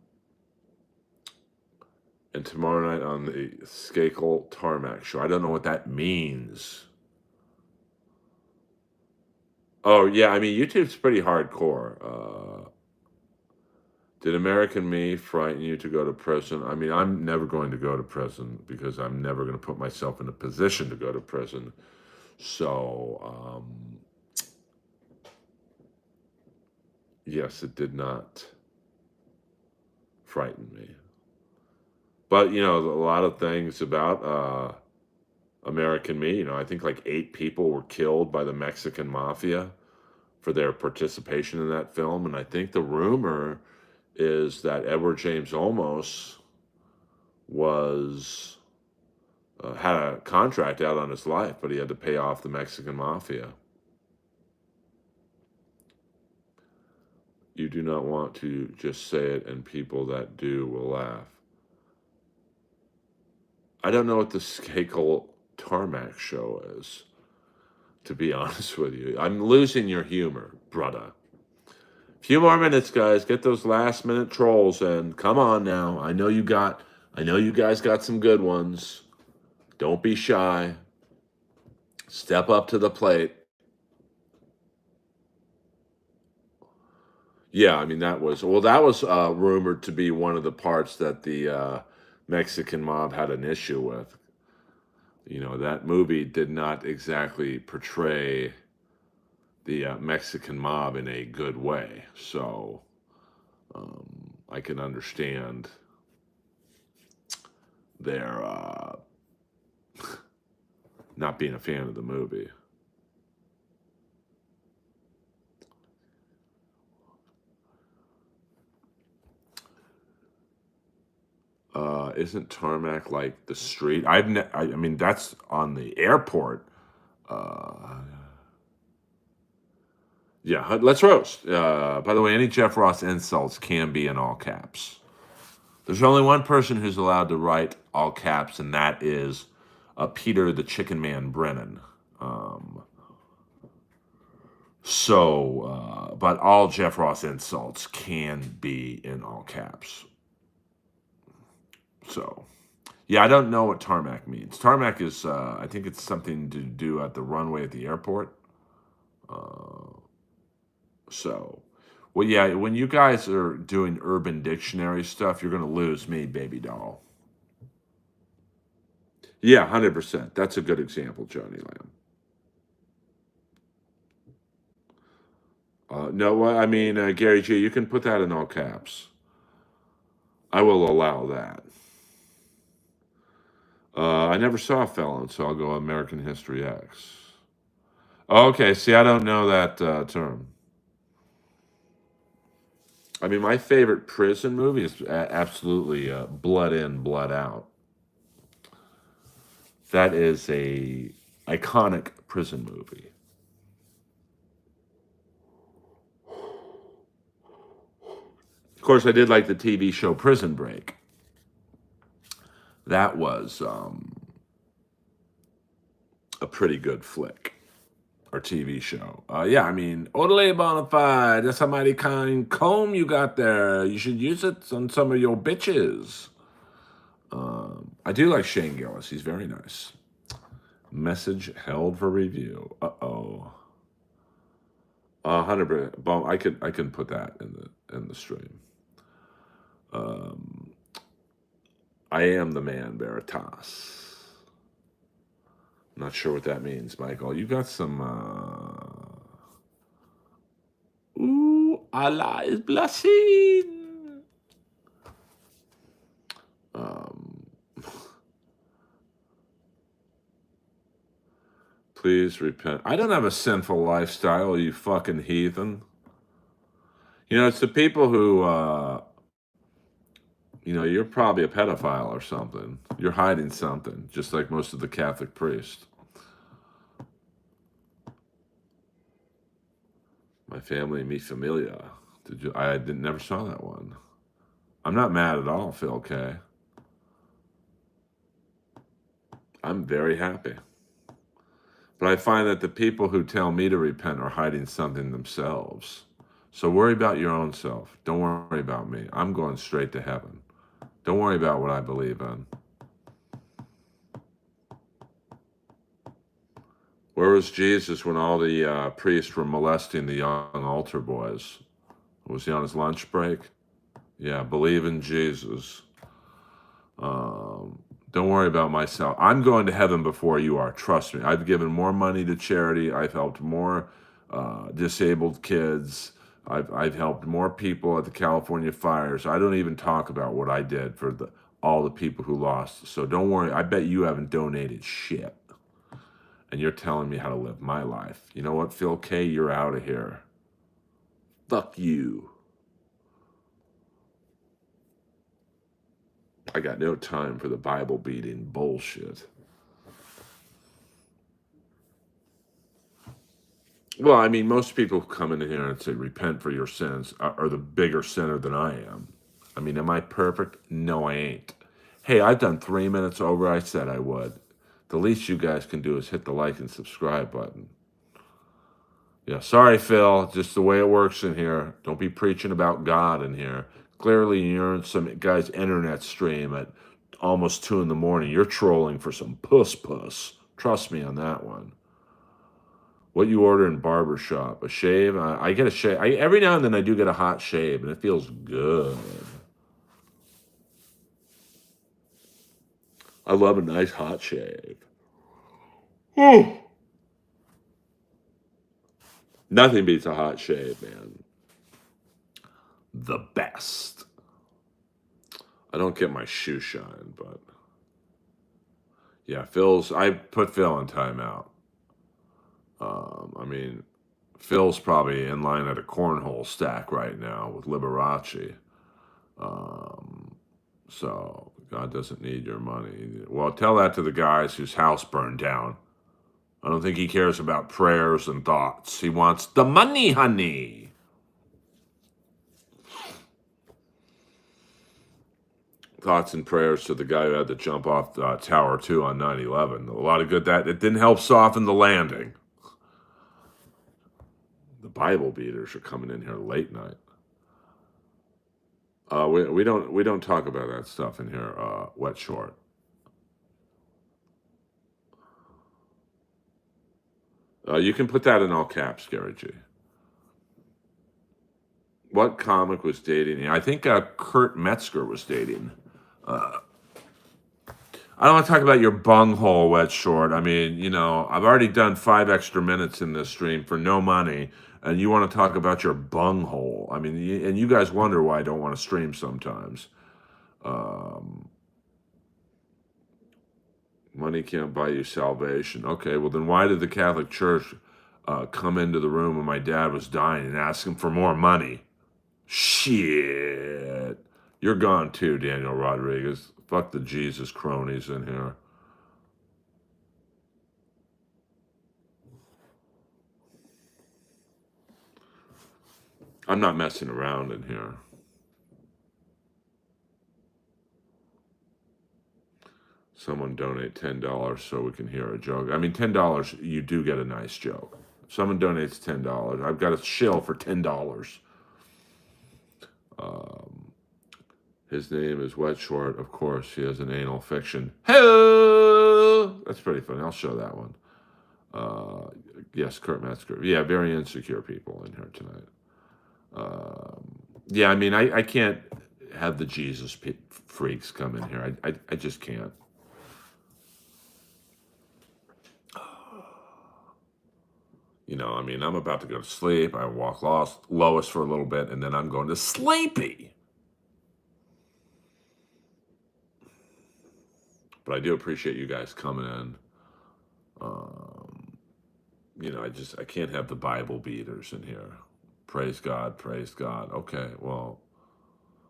and tomorrow night on the Skakel Tarmac show. I don't know what that means. Oh yeah, I mean YouTube's pretty hardcore. Did American Me frighten you to go to prison? I mean, I'm never going to go to prison because I'm never going to put myself in a position to go to prison. So, yes, it did not frighten me. But, a lot of things about American Me, I think like 8 people were killed by the Mexican mafia for their participation in that film. And I think the rumor is that Edward James Olmos was had a contract out on his life, but he had to pay off the Mexican mafia. You do not want to just say it, and people that do will laugh. I don't know what the Skakel Tarmac show is, to be honest with you. I'm losing your humor, brother. Few more minutes, guys. Get those last minute trolls in. Come on now. I know you guys got some good ones. Don't be shy. Step up to the plate. Yeah, I mean that was rumored to be one of the parts that the Mexican mob had an issue with. That movie did not exactly portray the Mexican mob in a good way. So I can understand their not being a fan of the movie. Isn't tarmac like the street? I mean, that's on the airport. Yeah, let's roast. By the way, any Jeff Ross insults can be in all caps. There's only one person who's allowed to write all caps, and that is Peter the Chicken Man Brennan. But all Jeff Ross insults can be in all caps. So, yeah, I don't know what tarmac means. Tarmac is, I think it's something to do at the runway at the airport. So, well, yeah, when you guys are doing Urban Dictionary stuff, you're going to lose me, baby doll. Yeah, 100%. That's a good example, Johnny Lamb. No, well, I mean, Gary G, you can put that in all caps. I will allow that. I never saw Felon, so I'll go American History X. Okay, see, I don't know that term. I mean, my favorite prison movie is absolutely Blood In, Blood Out. That is a iconic prison movie. Of course, I did like the TV show Prison Break. That was a pretty good flick or TV show. Yeah, I mean, Orderly Bonafide, that's a mighty kind comb you got there. You should use it on some of your bitches. I do like Shane Gillis. He's very nice. Message held for review. Uh-oh. 100%. Boom. I can put that in the stream. Um, I am the man Veritas. Not sure what that means, Michael. You got some. Ooh, Allah is blessing. Um, please repent. I don't have a sinful lifestyle, you fucking heathen. You know, it's the people who, you're probably a pedophile or something. You're hiding something, just like most of the Catholic priests. My family, mi familia. Did you? I didn't never saw that one. I'm not mad at all, Phil K. I'm very happy. But I find that the people who tell me to repent are hiding something themselves. So worry about your own self. Don't worry about me. I'm going straight to heaven. Don't worry about what I believe in. Where was Jesus when all the priests were molesting the young altar boys? Was he on his lunch break? Yeah, believe in Jesus. Don't worry about myself. I'm going to heaven before you are. Trust me. I've given more money to charity. I've helped more disabled kids. I've helped more people at the California fires. I don't even talk about what I did for all the people who lost. So don't worry. I bet you haven't donated shit. And you're telling me how to live my life. You know what, Phil K? You're out of here. Fuck you. I got no time for the Bible beating bullshit. Well, I mean, most people who come in here and say, repent for your sins are the bigger sinner than I am. I mean, am I perfect? No, I ain't. Hey, I've done 3 minutes over. I said I would. The least you guys can do is hit the like and subscribe button. Yeah, sorry, Phil. Just the way it works in here. Don't be preaching about God in here. Clearly, you're in some guy's internet stream at almost 2 in the morning. You're trolling for some puss. Trust me on that one. What you order in barbershop? A shave? I get a shave. Every now and then I do get a hot shave, and it feels good. I love a nice hot shave. Nothing beats a hot shave, man. The best. I don't get my shoe shine, but yeah, I put Phil in timeout. I mean, Phil's probably in line at a cornhole stack right now with Liberace. So God doesn't need your money. Well, tell that to the guys whose house burned down. I don't think he cares about prayers and thoughts. He wants the money, honey. Thoughts and prayers to the guy who had to jump off Tower 2 on 9/11. A lot of good that. It didn't help soften the landing. The Bible beaters are coming in here late night. We don't talk about that stuff in here. Wet short. You can put that in all caps, Gary G. What comic was dating? I think Kurt Metzger was dating. I don't want to talk about your bunghole, Wet Short. I mean, I've already done 5 extra minutes in this stream for no money, and you want to talk about your bunghole. I mean, and you guys wonder why I don't want to stream sometimes. Money can't buy you salvation. Okay, well then why did the Catholic Church come into the room when my dad was dying and ask him for more money. Shit. You're gone too, Daniel Rodriguez. Fuck the Jesus cronies in here. I'm not messing around in here. Someone donate $10 so we can hear a joke. I mean, $10, you do get a nice joke. If someone donates $10, I've got a shill for $10. His name is Wet Short. Of course, he has an anal fiction. Hello! That's pretty funny. I'll show that one. Yes, Kurt Metzger. Yeah, very insecure people in here tonight. Yeah, I mean, I can't have the Jesus freaks come in here. I just can't. You know, I mean, I'm about to go to sleep. I walk Lois for a little bit, and then I'm going to sleepy. But I do appreciate you guys coming in. You know, I can't have the Bible beaters in here. Praise God, praise God. Okay, well,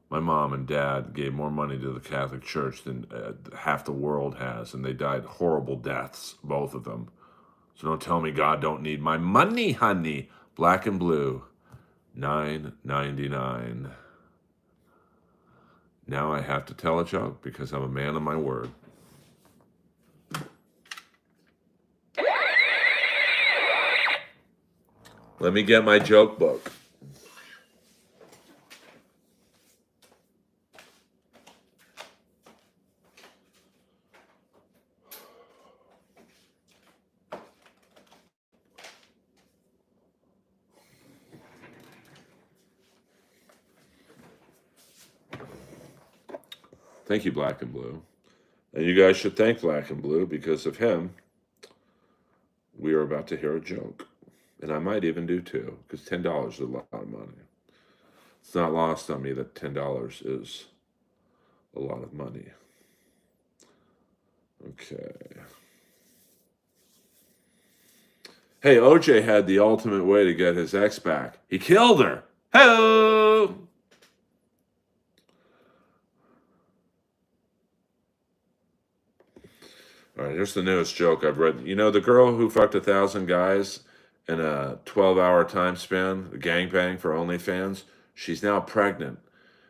my mom and dad gave more money to the Catholic Church than half the world has, and they died horrible deaths, both of them. So don't tell me God don't need my money, honey. Black and Blue, $9.99. Now I have to tell a joke because I'm a man of my word. Let me get my joke book. Thank you, Black and Blue. And you guys should thank Black and Blue because of him. We are about to hear a joke. And I might even do two, because $10 is a lot of money. It's not lost on me that $10 is a lot of money. Okay. Hey, OJ had the ultimate way to get his ex back. He killed her. Hello. All right, here's the newest joke I've read. You know the girl who fucked 1,000 guys in a 12-hour time span, a gangbang for OnlyFans? She's now pregnant.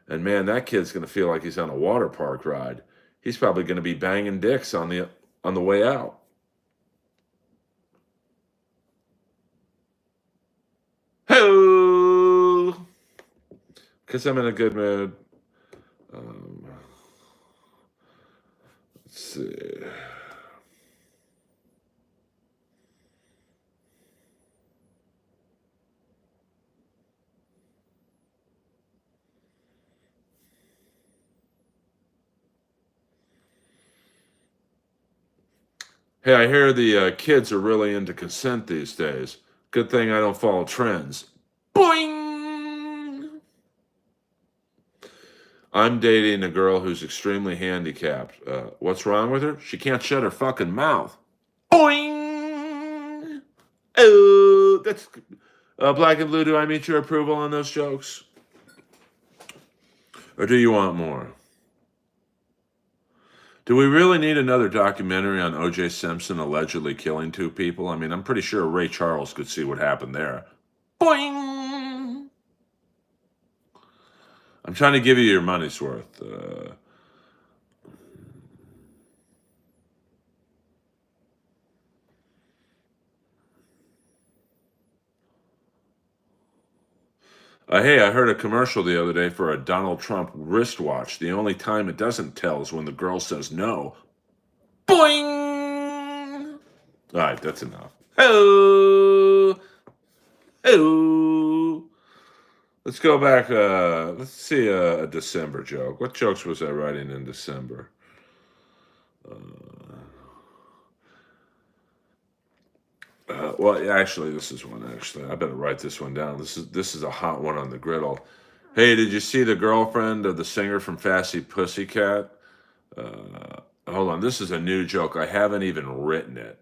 And man, that kid's going to feel like he's on a water park ride. He's probably going to be banging dicks on the way out. Hello! Because I'm in a good mood. Let's see. Hey, I hear the kids are really into consent these days. Good thing I don't follow trends. Boing! I'm dating a girl who's extremely handicapped. What's wrong with her? She can't shut her fucking mouth. Boing! Oh, that's... Black and Blue, do I meet your approval on those jokes? Or do you want more? Do we really need another documentary on O.J. Simpson allegedly killing two people? I mean, I'm pretty sure Ray Charles could see what happened there. Boing! I'm trying to give you your money's worth. Hey, I heard a commercial the other day for a Donald Trump wristwatch. The only time it doesn't tell is when the girl says no. Boing! All right, that's enough. Hello! Hello! Let's go back. Let's see a December joke. What jokes was I writing in December? Well, actually, this is one. Actually, I better write this one down. This is a hot one on the griddle. Hey, did you see the girlfriend of the singer from Fancy Pussycat? Hold on, this is a new joke. I haven't even written it.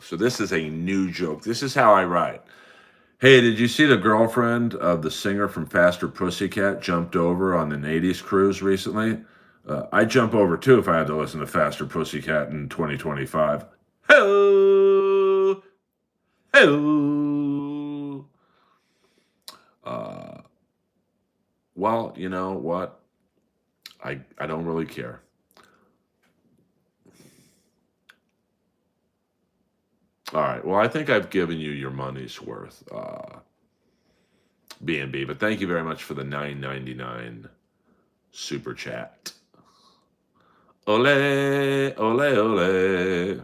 So this is a new joke. This is how I write. Hey, did you see the girlfriend of the singer from Faster Pussycat jumped over on an 80s cruise recently? I'd jump over too if I had to listen to Faster Pussycat in 2025. Hello! Hello! Uh, well, you know what? I don't really care. All right. Well, I think I've given you your money's worth, B&B. But thank you very much for the $9.99 super chat. Ole, ole, ole.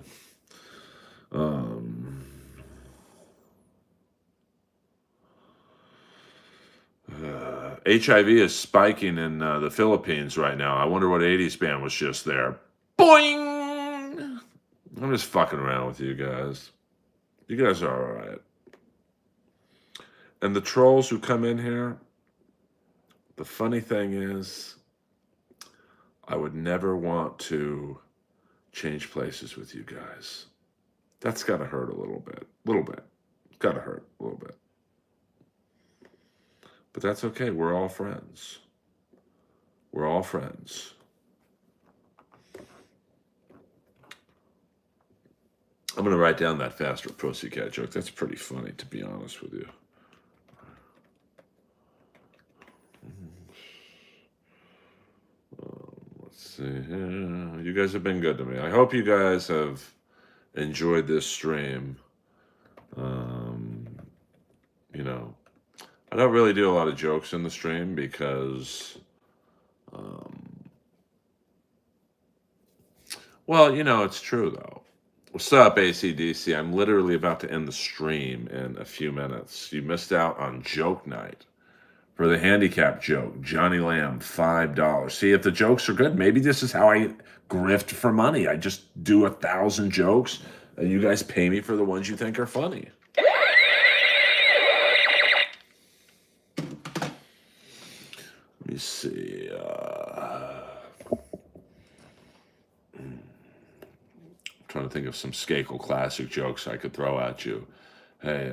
HIV is spiking in the Philippines right now. I wonder what 80s band was just there. Boing! I'm just fucking around with you guys. You guys are all right. And the trolls who come in here, the funny thing is, I would never want to change places with you guys. That's got to hurt a little bit. Got to hurt a little bit. But that's okay. We're all friends. We're all friends. I'm going to write down that Faster Pussycat joke. That's pretty funny, to be honest with you. Let's see here. You guys have been good to me. I hope you guys have enjoyed this stream. You know, I don't really do a lot of jokes in the stream because, well, you know, it's true though. What's up, ACDC? I'm literally about to end the stream in a few minutes. You missed out on joke night. For the handicap joke, Johnny Lamb, $5. See, if the jokes are good, maybe this is how I grift for money. I just do 1,000 jokes, and you guys pay me for the ones you think are funny. Let me see. I'm trying to think of some Skakel classic jokes I could throw at you. Hey,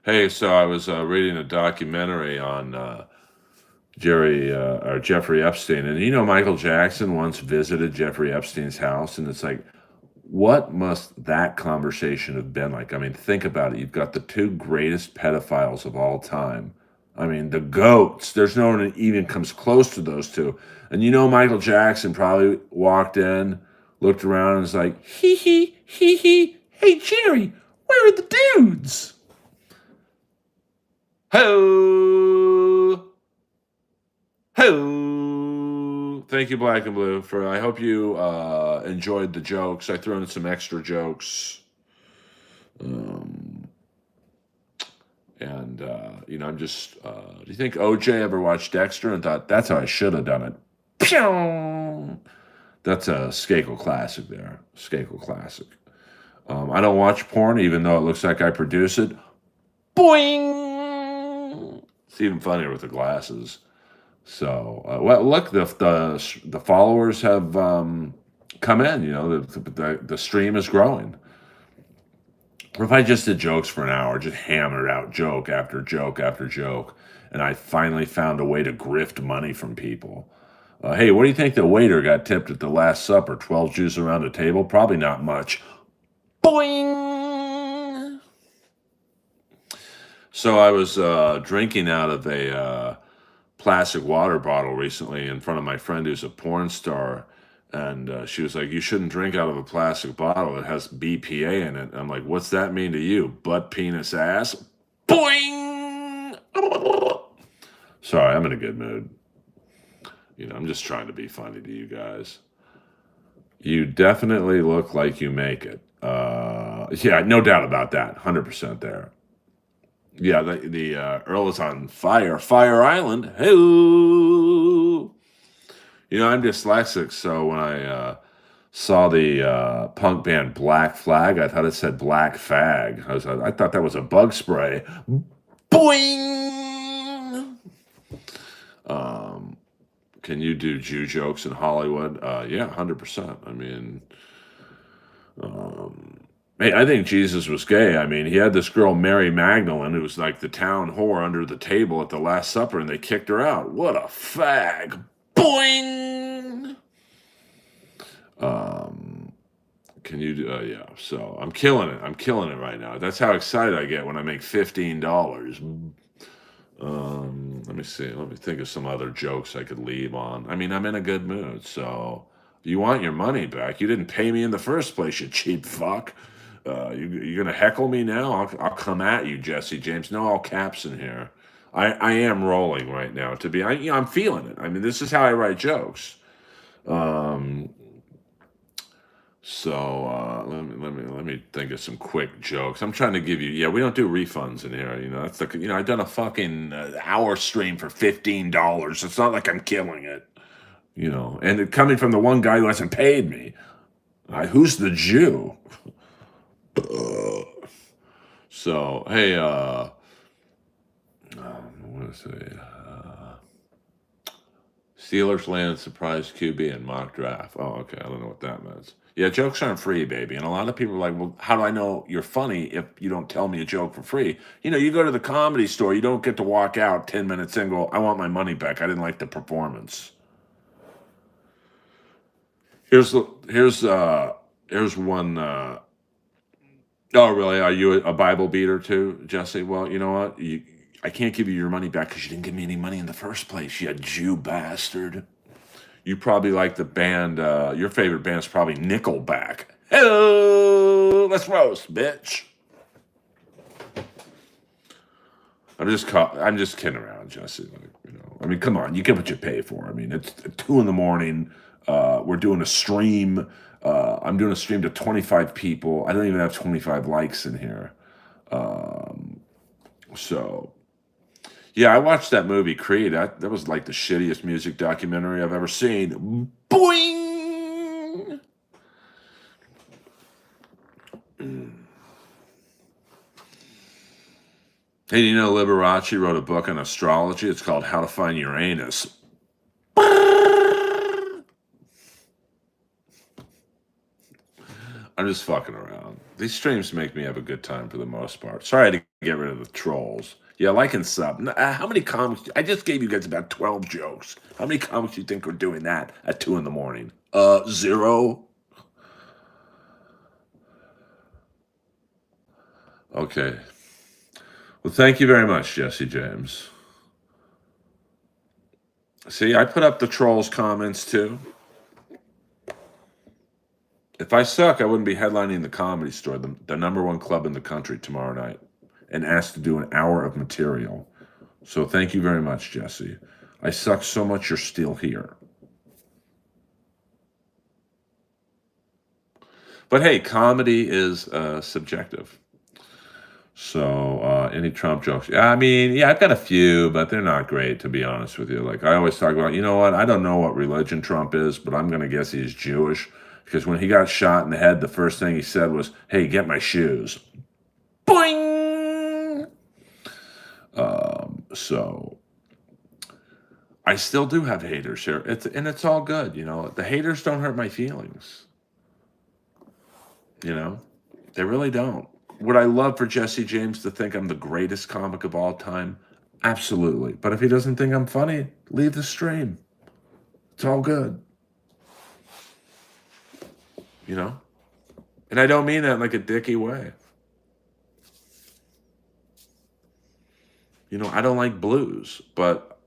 Hey, so I was reading a documentary on Jeffrey Epstein, and you know Michael Jackson once visited Jeffrey Epstein's house, and it's like, what must that conversation have been like? I mean, think about it. You've got the two greatest pedophiles of all time. I mean, the GOATs. There's no one that even comes close to those two. And you know Michael Jackson probably walked in, looked around, and was like, hee hee, hee hee. Hey, Jerry, where are the dudes? Ho! Ho! Thank you, Black and Blue, for. I hope you enjoyed the jokes. I threw in some extra jokes. You know, I'm just. Do you think OJ ever watched Dexter and thought, that's how I should have done it? Pew! That's a Skakel classic there. Skakel classic. I don't watch porn, even though it looks like I produce it. Boing! It's even funnier with the glasses. So, well, look, the followers have come in. You know, the stream is growing. Or if I just did jokes for an hour, just hammered out joke after joke after joke, and I finally found a way to grift money from people. Hey, what do you think the waiter got tipped at the Last Supper? 12 Jews around a table? Probably not much. Boing! So I was drinking out of a plastic water bottle recently in front of my friend who's a porn star. And she was like, you shouldn't drink out of a plastic bottle. It has BPA in it. I'm like, what's that mean to you? Butt, penis, ass? Boing! Sorry, I'm in a good mood. You know, I'm just trying to be funny to you guys. You definitely look like you make it. Yeah, no doubt about that. 100% there. Yeah, the Earl is on fire. Fire Island. Hey. You know, I'm dyslexic, so when I saw the punk band Black Flag, I thought it said Black Fag. I thought that was a bug spray. Boing! Can you do Jew jokes in Hollywood? Yeah, 100%. I mean, um, hey, I think Jesus was gay. I mean, he had this girl, Mary Magdalene, who was like the town whore under the table at the Last Supper, and they kicked her out. What a fag. Boing! Um, can you do, yeah, so I'm killing it. I'm killing it right now. That's how excited I get when I make $15. Let me see. Let me think of some other jokes I could leave on. I mean, I'm in a good mood, so you want your money back. You didn't pay me in the first place, you cheap fuck. You're gonna heckle me now? I'll come at you, Jesse James. No all caps in here. I am rolling right now. I'm feeling it. I mean, this is how I write jokes. Um, let me think of some quick jokes. I'm trying to give you. Yeah, we don't do refunds in here. That's I've done a fucking hour stream for $15. It's not like I'm killing it. And it coming from the one guy who hasn't paid me. Who's the Jew? So hey, what is it? Steelers land surprise QB in mock draft. Oh, okay. I don't know what that means. Yeah, jokes aren't free, baby. And a lot of people are like, well, how do I know you're funny if you don't tell me a joke for free? You go to the Comedy Store, you don't get to walk out 10 minutes in and go, I want my money back. I didn't like the performance. Here's one. Oh, really? Are you a Bible beater too, Jesse? Well, you know what? I can't give you your money back because you didn't give me any money in the first place, you Jew bastard. You probably like the band, your favorite band's probably Nickelback. Hello, let's roast, bitch. I'm just kidding around, Jesse. I mean, come on, you get what you pay for. I mean, it's 2 in the morning. We're doing a stream. I'm doing a stream to 25 people. I don't even have 25 likes in here. So, yeah, I watched that movie Creed. That was like the shittiest music documentary I've ever seen. Boing! Hey, Liberace wrote a book on astrology. It's called How to Find Uranus. I'm just fucking around. These streams make me have a good time for the most part. Sorry to get rid of the trolls. Yeah, like and sub. How many comics? I just gave you guys about 12 jokes. How many comics do you think are doing that at 2 in the morning? 0. Okay. Well, thank you very much, Jesse James. See, I put up the trolls' comments too. If I suck, I wouldn't be headlining the Comedy Store, the #1 club in the country, tomorrow night, and asked to do an hour of material. So thank you very much, Jesse. I suck so much you're still here. But hey, comedy is subjective. So any Trump jokes? I mean, yeah, I've got a few, but they're not great, to be honest with you. Like I always talk about, you know what? I don't know what religion Trump is, but I'm going to guess he's Jewish. Because when he got shot in the head, the first thing he said was, hey, get my shoes. Boing! So I still do have haters here. It's all good, The haters don't hurt my feelings. They really don't. Would I love for Jesse James to think I'm the greatest comic of all time? Absolutely. But if he doesn't think I'm funny, leave the stream. It's all good. And I don't mean that in like a dicky way. I don't like blues, but,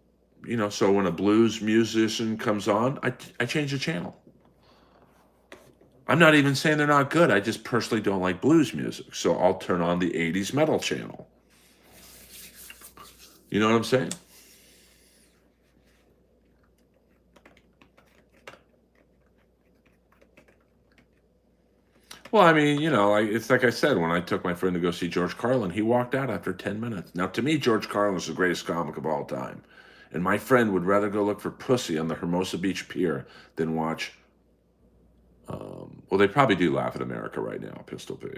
so when a blues musician comes on, I change the channel. I'm not even saying they're not good. I just personally don't like blues music. So I'll turn on the 80s metal channel. You know what I'm saying? Well, I mean, it's like I said, when I took my friend to go see George Carlin, he walked out after 10 minutes. Now, to me, George Carlin is the greatest comic of all time. And my friend would rather go look for pussy on the Hermosa Beach Pier than watch... well, they probably do laugh at America right now, Pistol P.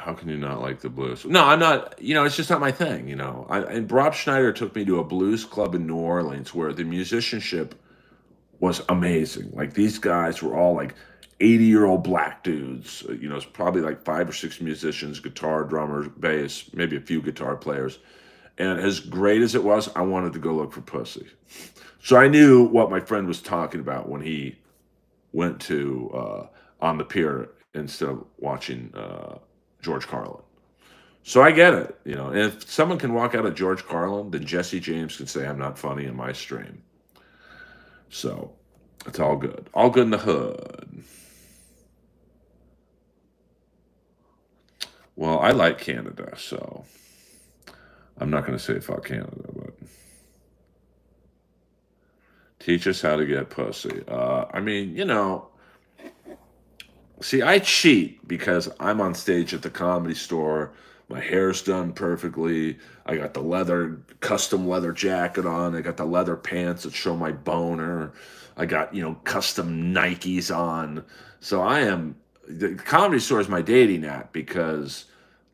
How can you not like the blues? No, I'm not. It's just not my thing. And Rob Schneider took me to a blues club in New Orleans where the musicianship was amazing. Like these guys were all like 80-year-old black dudes. It's probably like 5 or 6 musicians, guitar, drummer, bass, maybe a few guitar players. And as great as it was, I wanted to go look for pussy. So I knew what my friend was talking about when he went to on the pier instead of watching George Carlin. So I get it. And if someone can walk out of George Carlin, then Jesse James can say I'm not funny in my stream. So it's all good. All good in the hood. Well, I like Canada, so I'm not going to say fuck Canada, but teach us how to get pussy. See, I cheat because I'm on stage at the Comedy Store. My hair's done perfectly. I got the custom leather jacket on. I got the leather pants that show my boner. I got, custom Nikes on. So the Comedy Store is my dating app because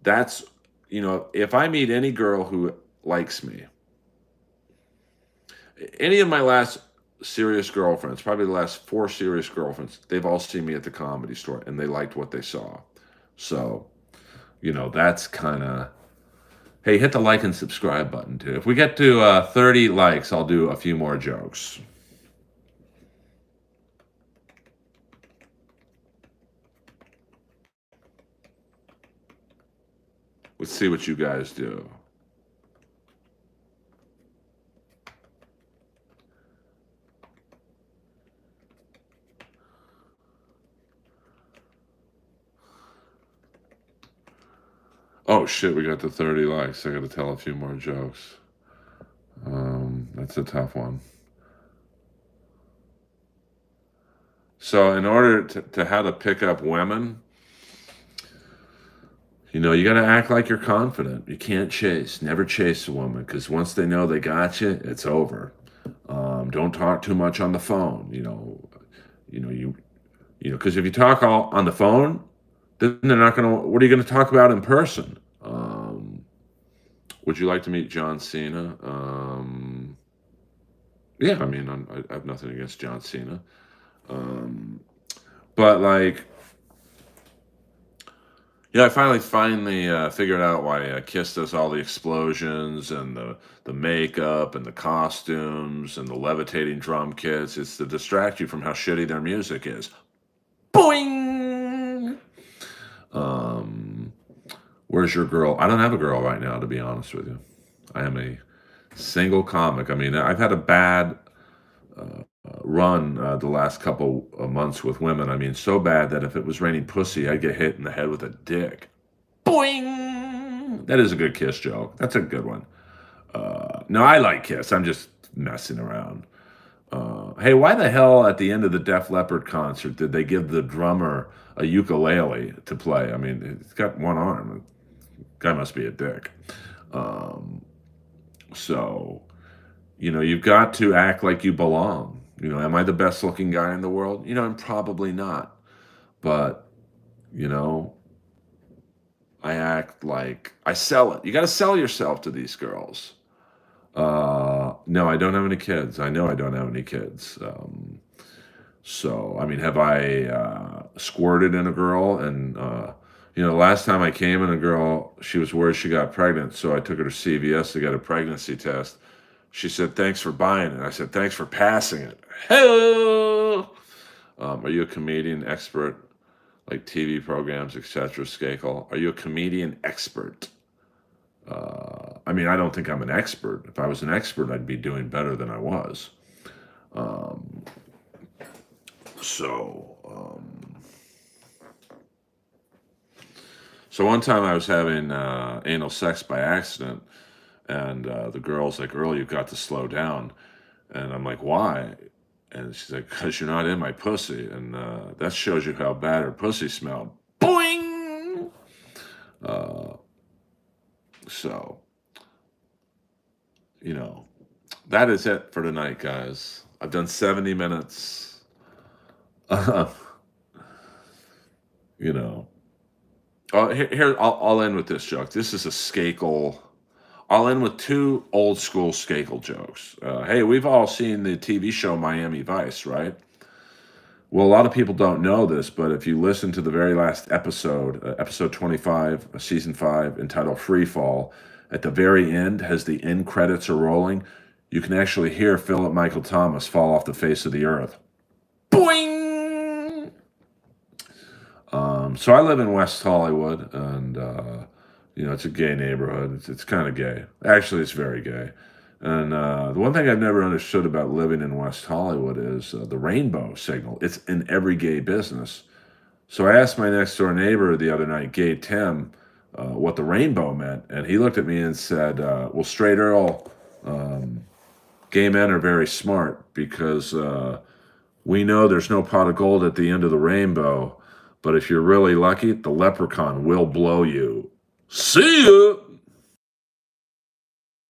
that's, if I meet any girl who likes me, any of my last serious girlfriends, probably the last 4 serious girlfriends, they've all seen me at the Comedy Store and they liked what they saw. So, that's kind of, hey, hit the like and subscribe button too. If we get to 30 likes, I'll do a few more jokes. Let's see what you guys do. Oh shit, we got to 30 likes. I got to tell a few more jokes. That's a tough one. So in order to how to pick up women, you got to act like you're confident. You can't chase. Never chase a woman because once they know they got you, it's over. Don't talk too much on the phone. Because if you talk all on the phone, then they're not going to. What are you going to talk about in person? Would you like to meet John Cena? Yeah, I have nothing against John Cena. But like, I finally figured out why Kiss does all the explosions and the makeup and the costumes and the levitating drum kits. It's to distract you from how shitty their music is. Boing! Where's your girl? I don't have a girl right now, to be honest with you. I am a single comic. I've had a bad run the last couple of months with women. So bad that if it was raining pussy, I'd get hit in the head with a dick. Boing! That is a good Kiss joke. That's a good one. No, I like Kiss. I'm just messing around. Hey, why the hell at the end of the Def Leppard concert did they give the drummer a ukulele to play? He's got one arm. Guy must be a dick. So, you've got to act like you belong. Am I the best looking guy in the world? I'm probably not. But, I act like I sell it. You got to sell yourself to these girls. No, I don't have any kids. I know I don't have any kids. Have I squirted in a girl? And, the last time I came in a girl, she was worried she got pregnant. So I took her to CVS to get a pregnancy test. She said, thanks for buying it. I said, thanks for passing it. Hello. Are you a comedian expert? Like TV programs, etc. Skakel. Are you a comedian expert? I don't think I'm an expert. If I was an expert, I'd be doing better than I was. So one time I was having anal sex by accident, and the girl's like, Earl, you've got to slow down. And I'm like, why? And she's like, because you're not in my pussy. And that shows you how bad her pussy smelled. Boing! So, that is it for tonight, guys. I've done 70 minutes. Here I'll end with this joke. This is a Skakel. I'll end with two old school Skakel jokes. Hey, we've all seen the TV show Miami Vice, right? Well, a lot of people don't know this, but if you listen to the very last episode, episode 25, season 5, entitled Free Fall, at the very end, as the end credits are rolling, you can actually hear Philip Michael Thomas fall off the face of the earth. Boing! So I live in West Hollywood, and it's a gay neighborhood. It's kind of gay. Actually, it's very gay. And the one thing I've never understood about living in West Hollywood is the rainbow signal. It's in every gay business. So I asked my next door neighbor the other night, Gay Tim, what the rainbow meant. And he looked at me and said, well, straight Earl, gay men are very smart because we know there's no pot of gold at the end of the rainbow. But if you're really lucky, the leprechaun will blow you. See ya!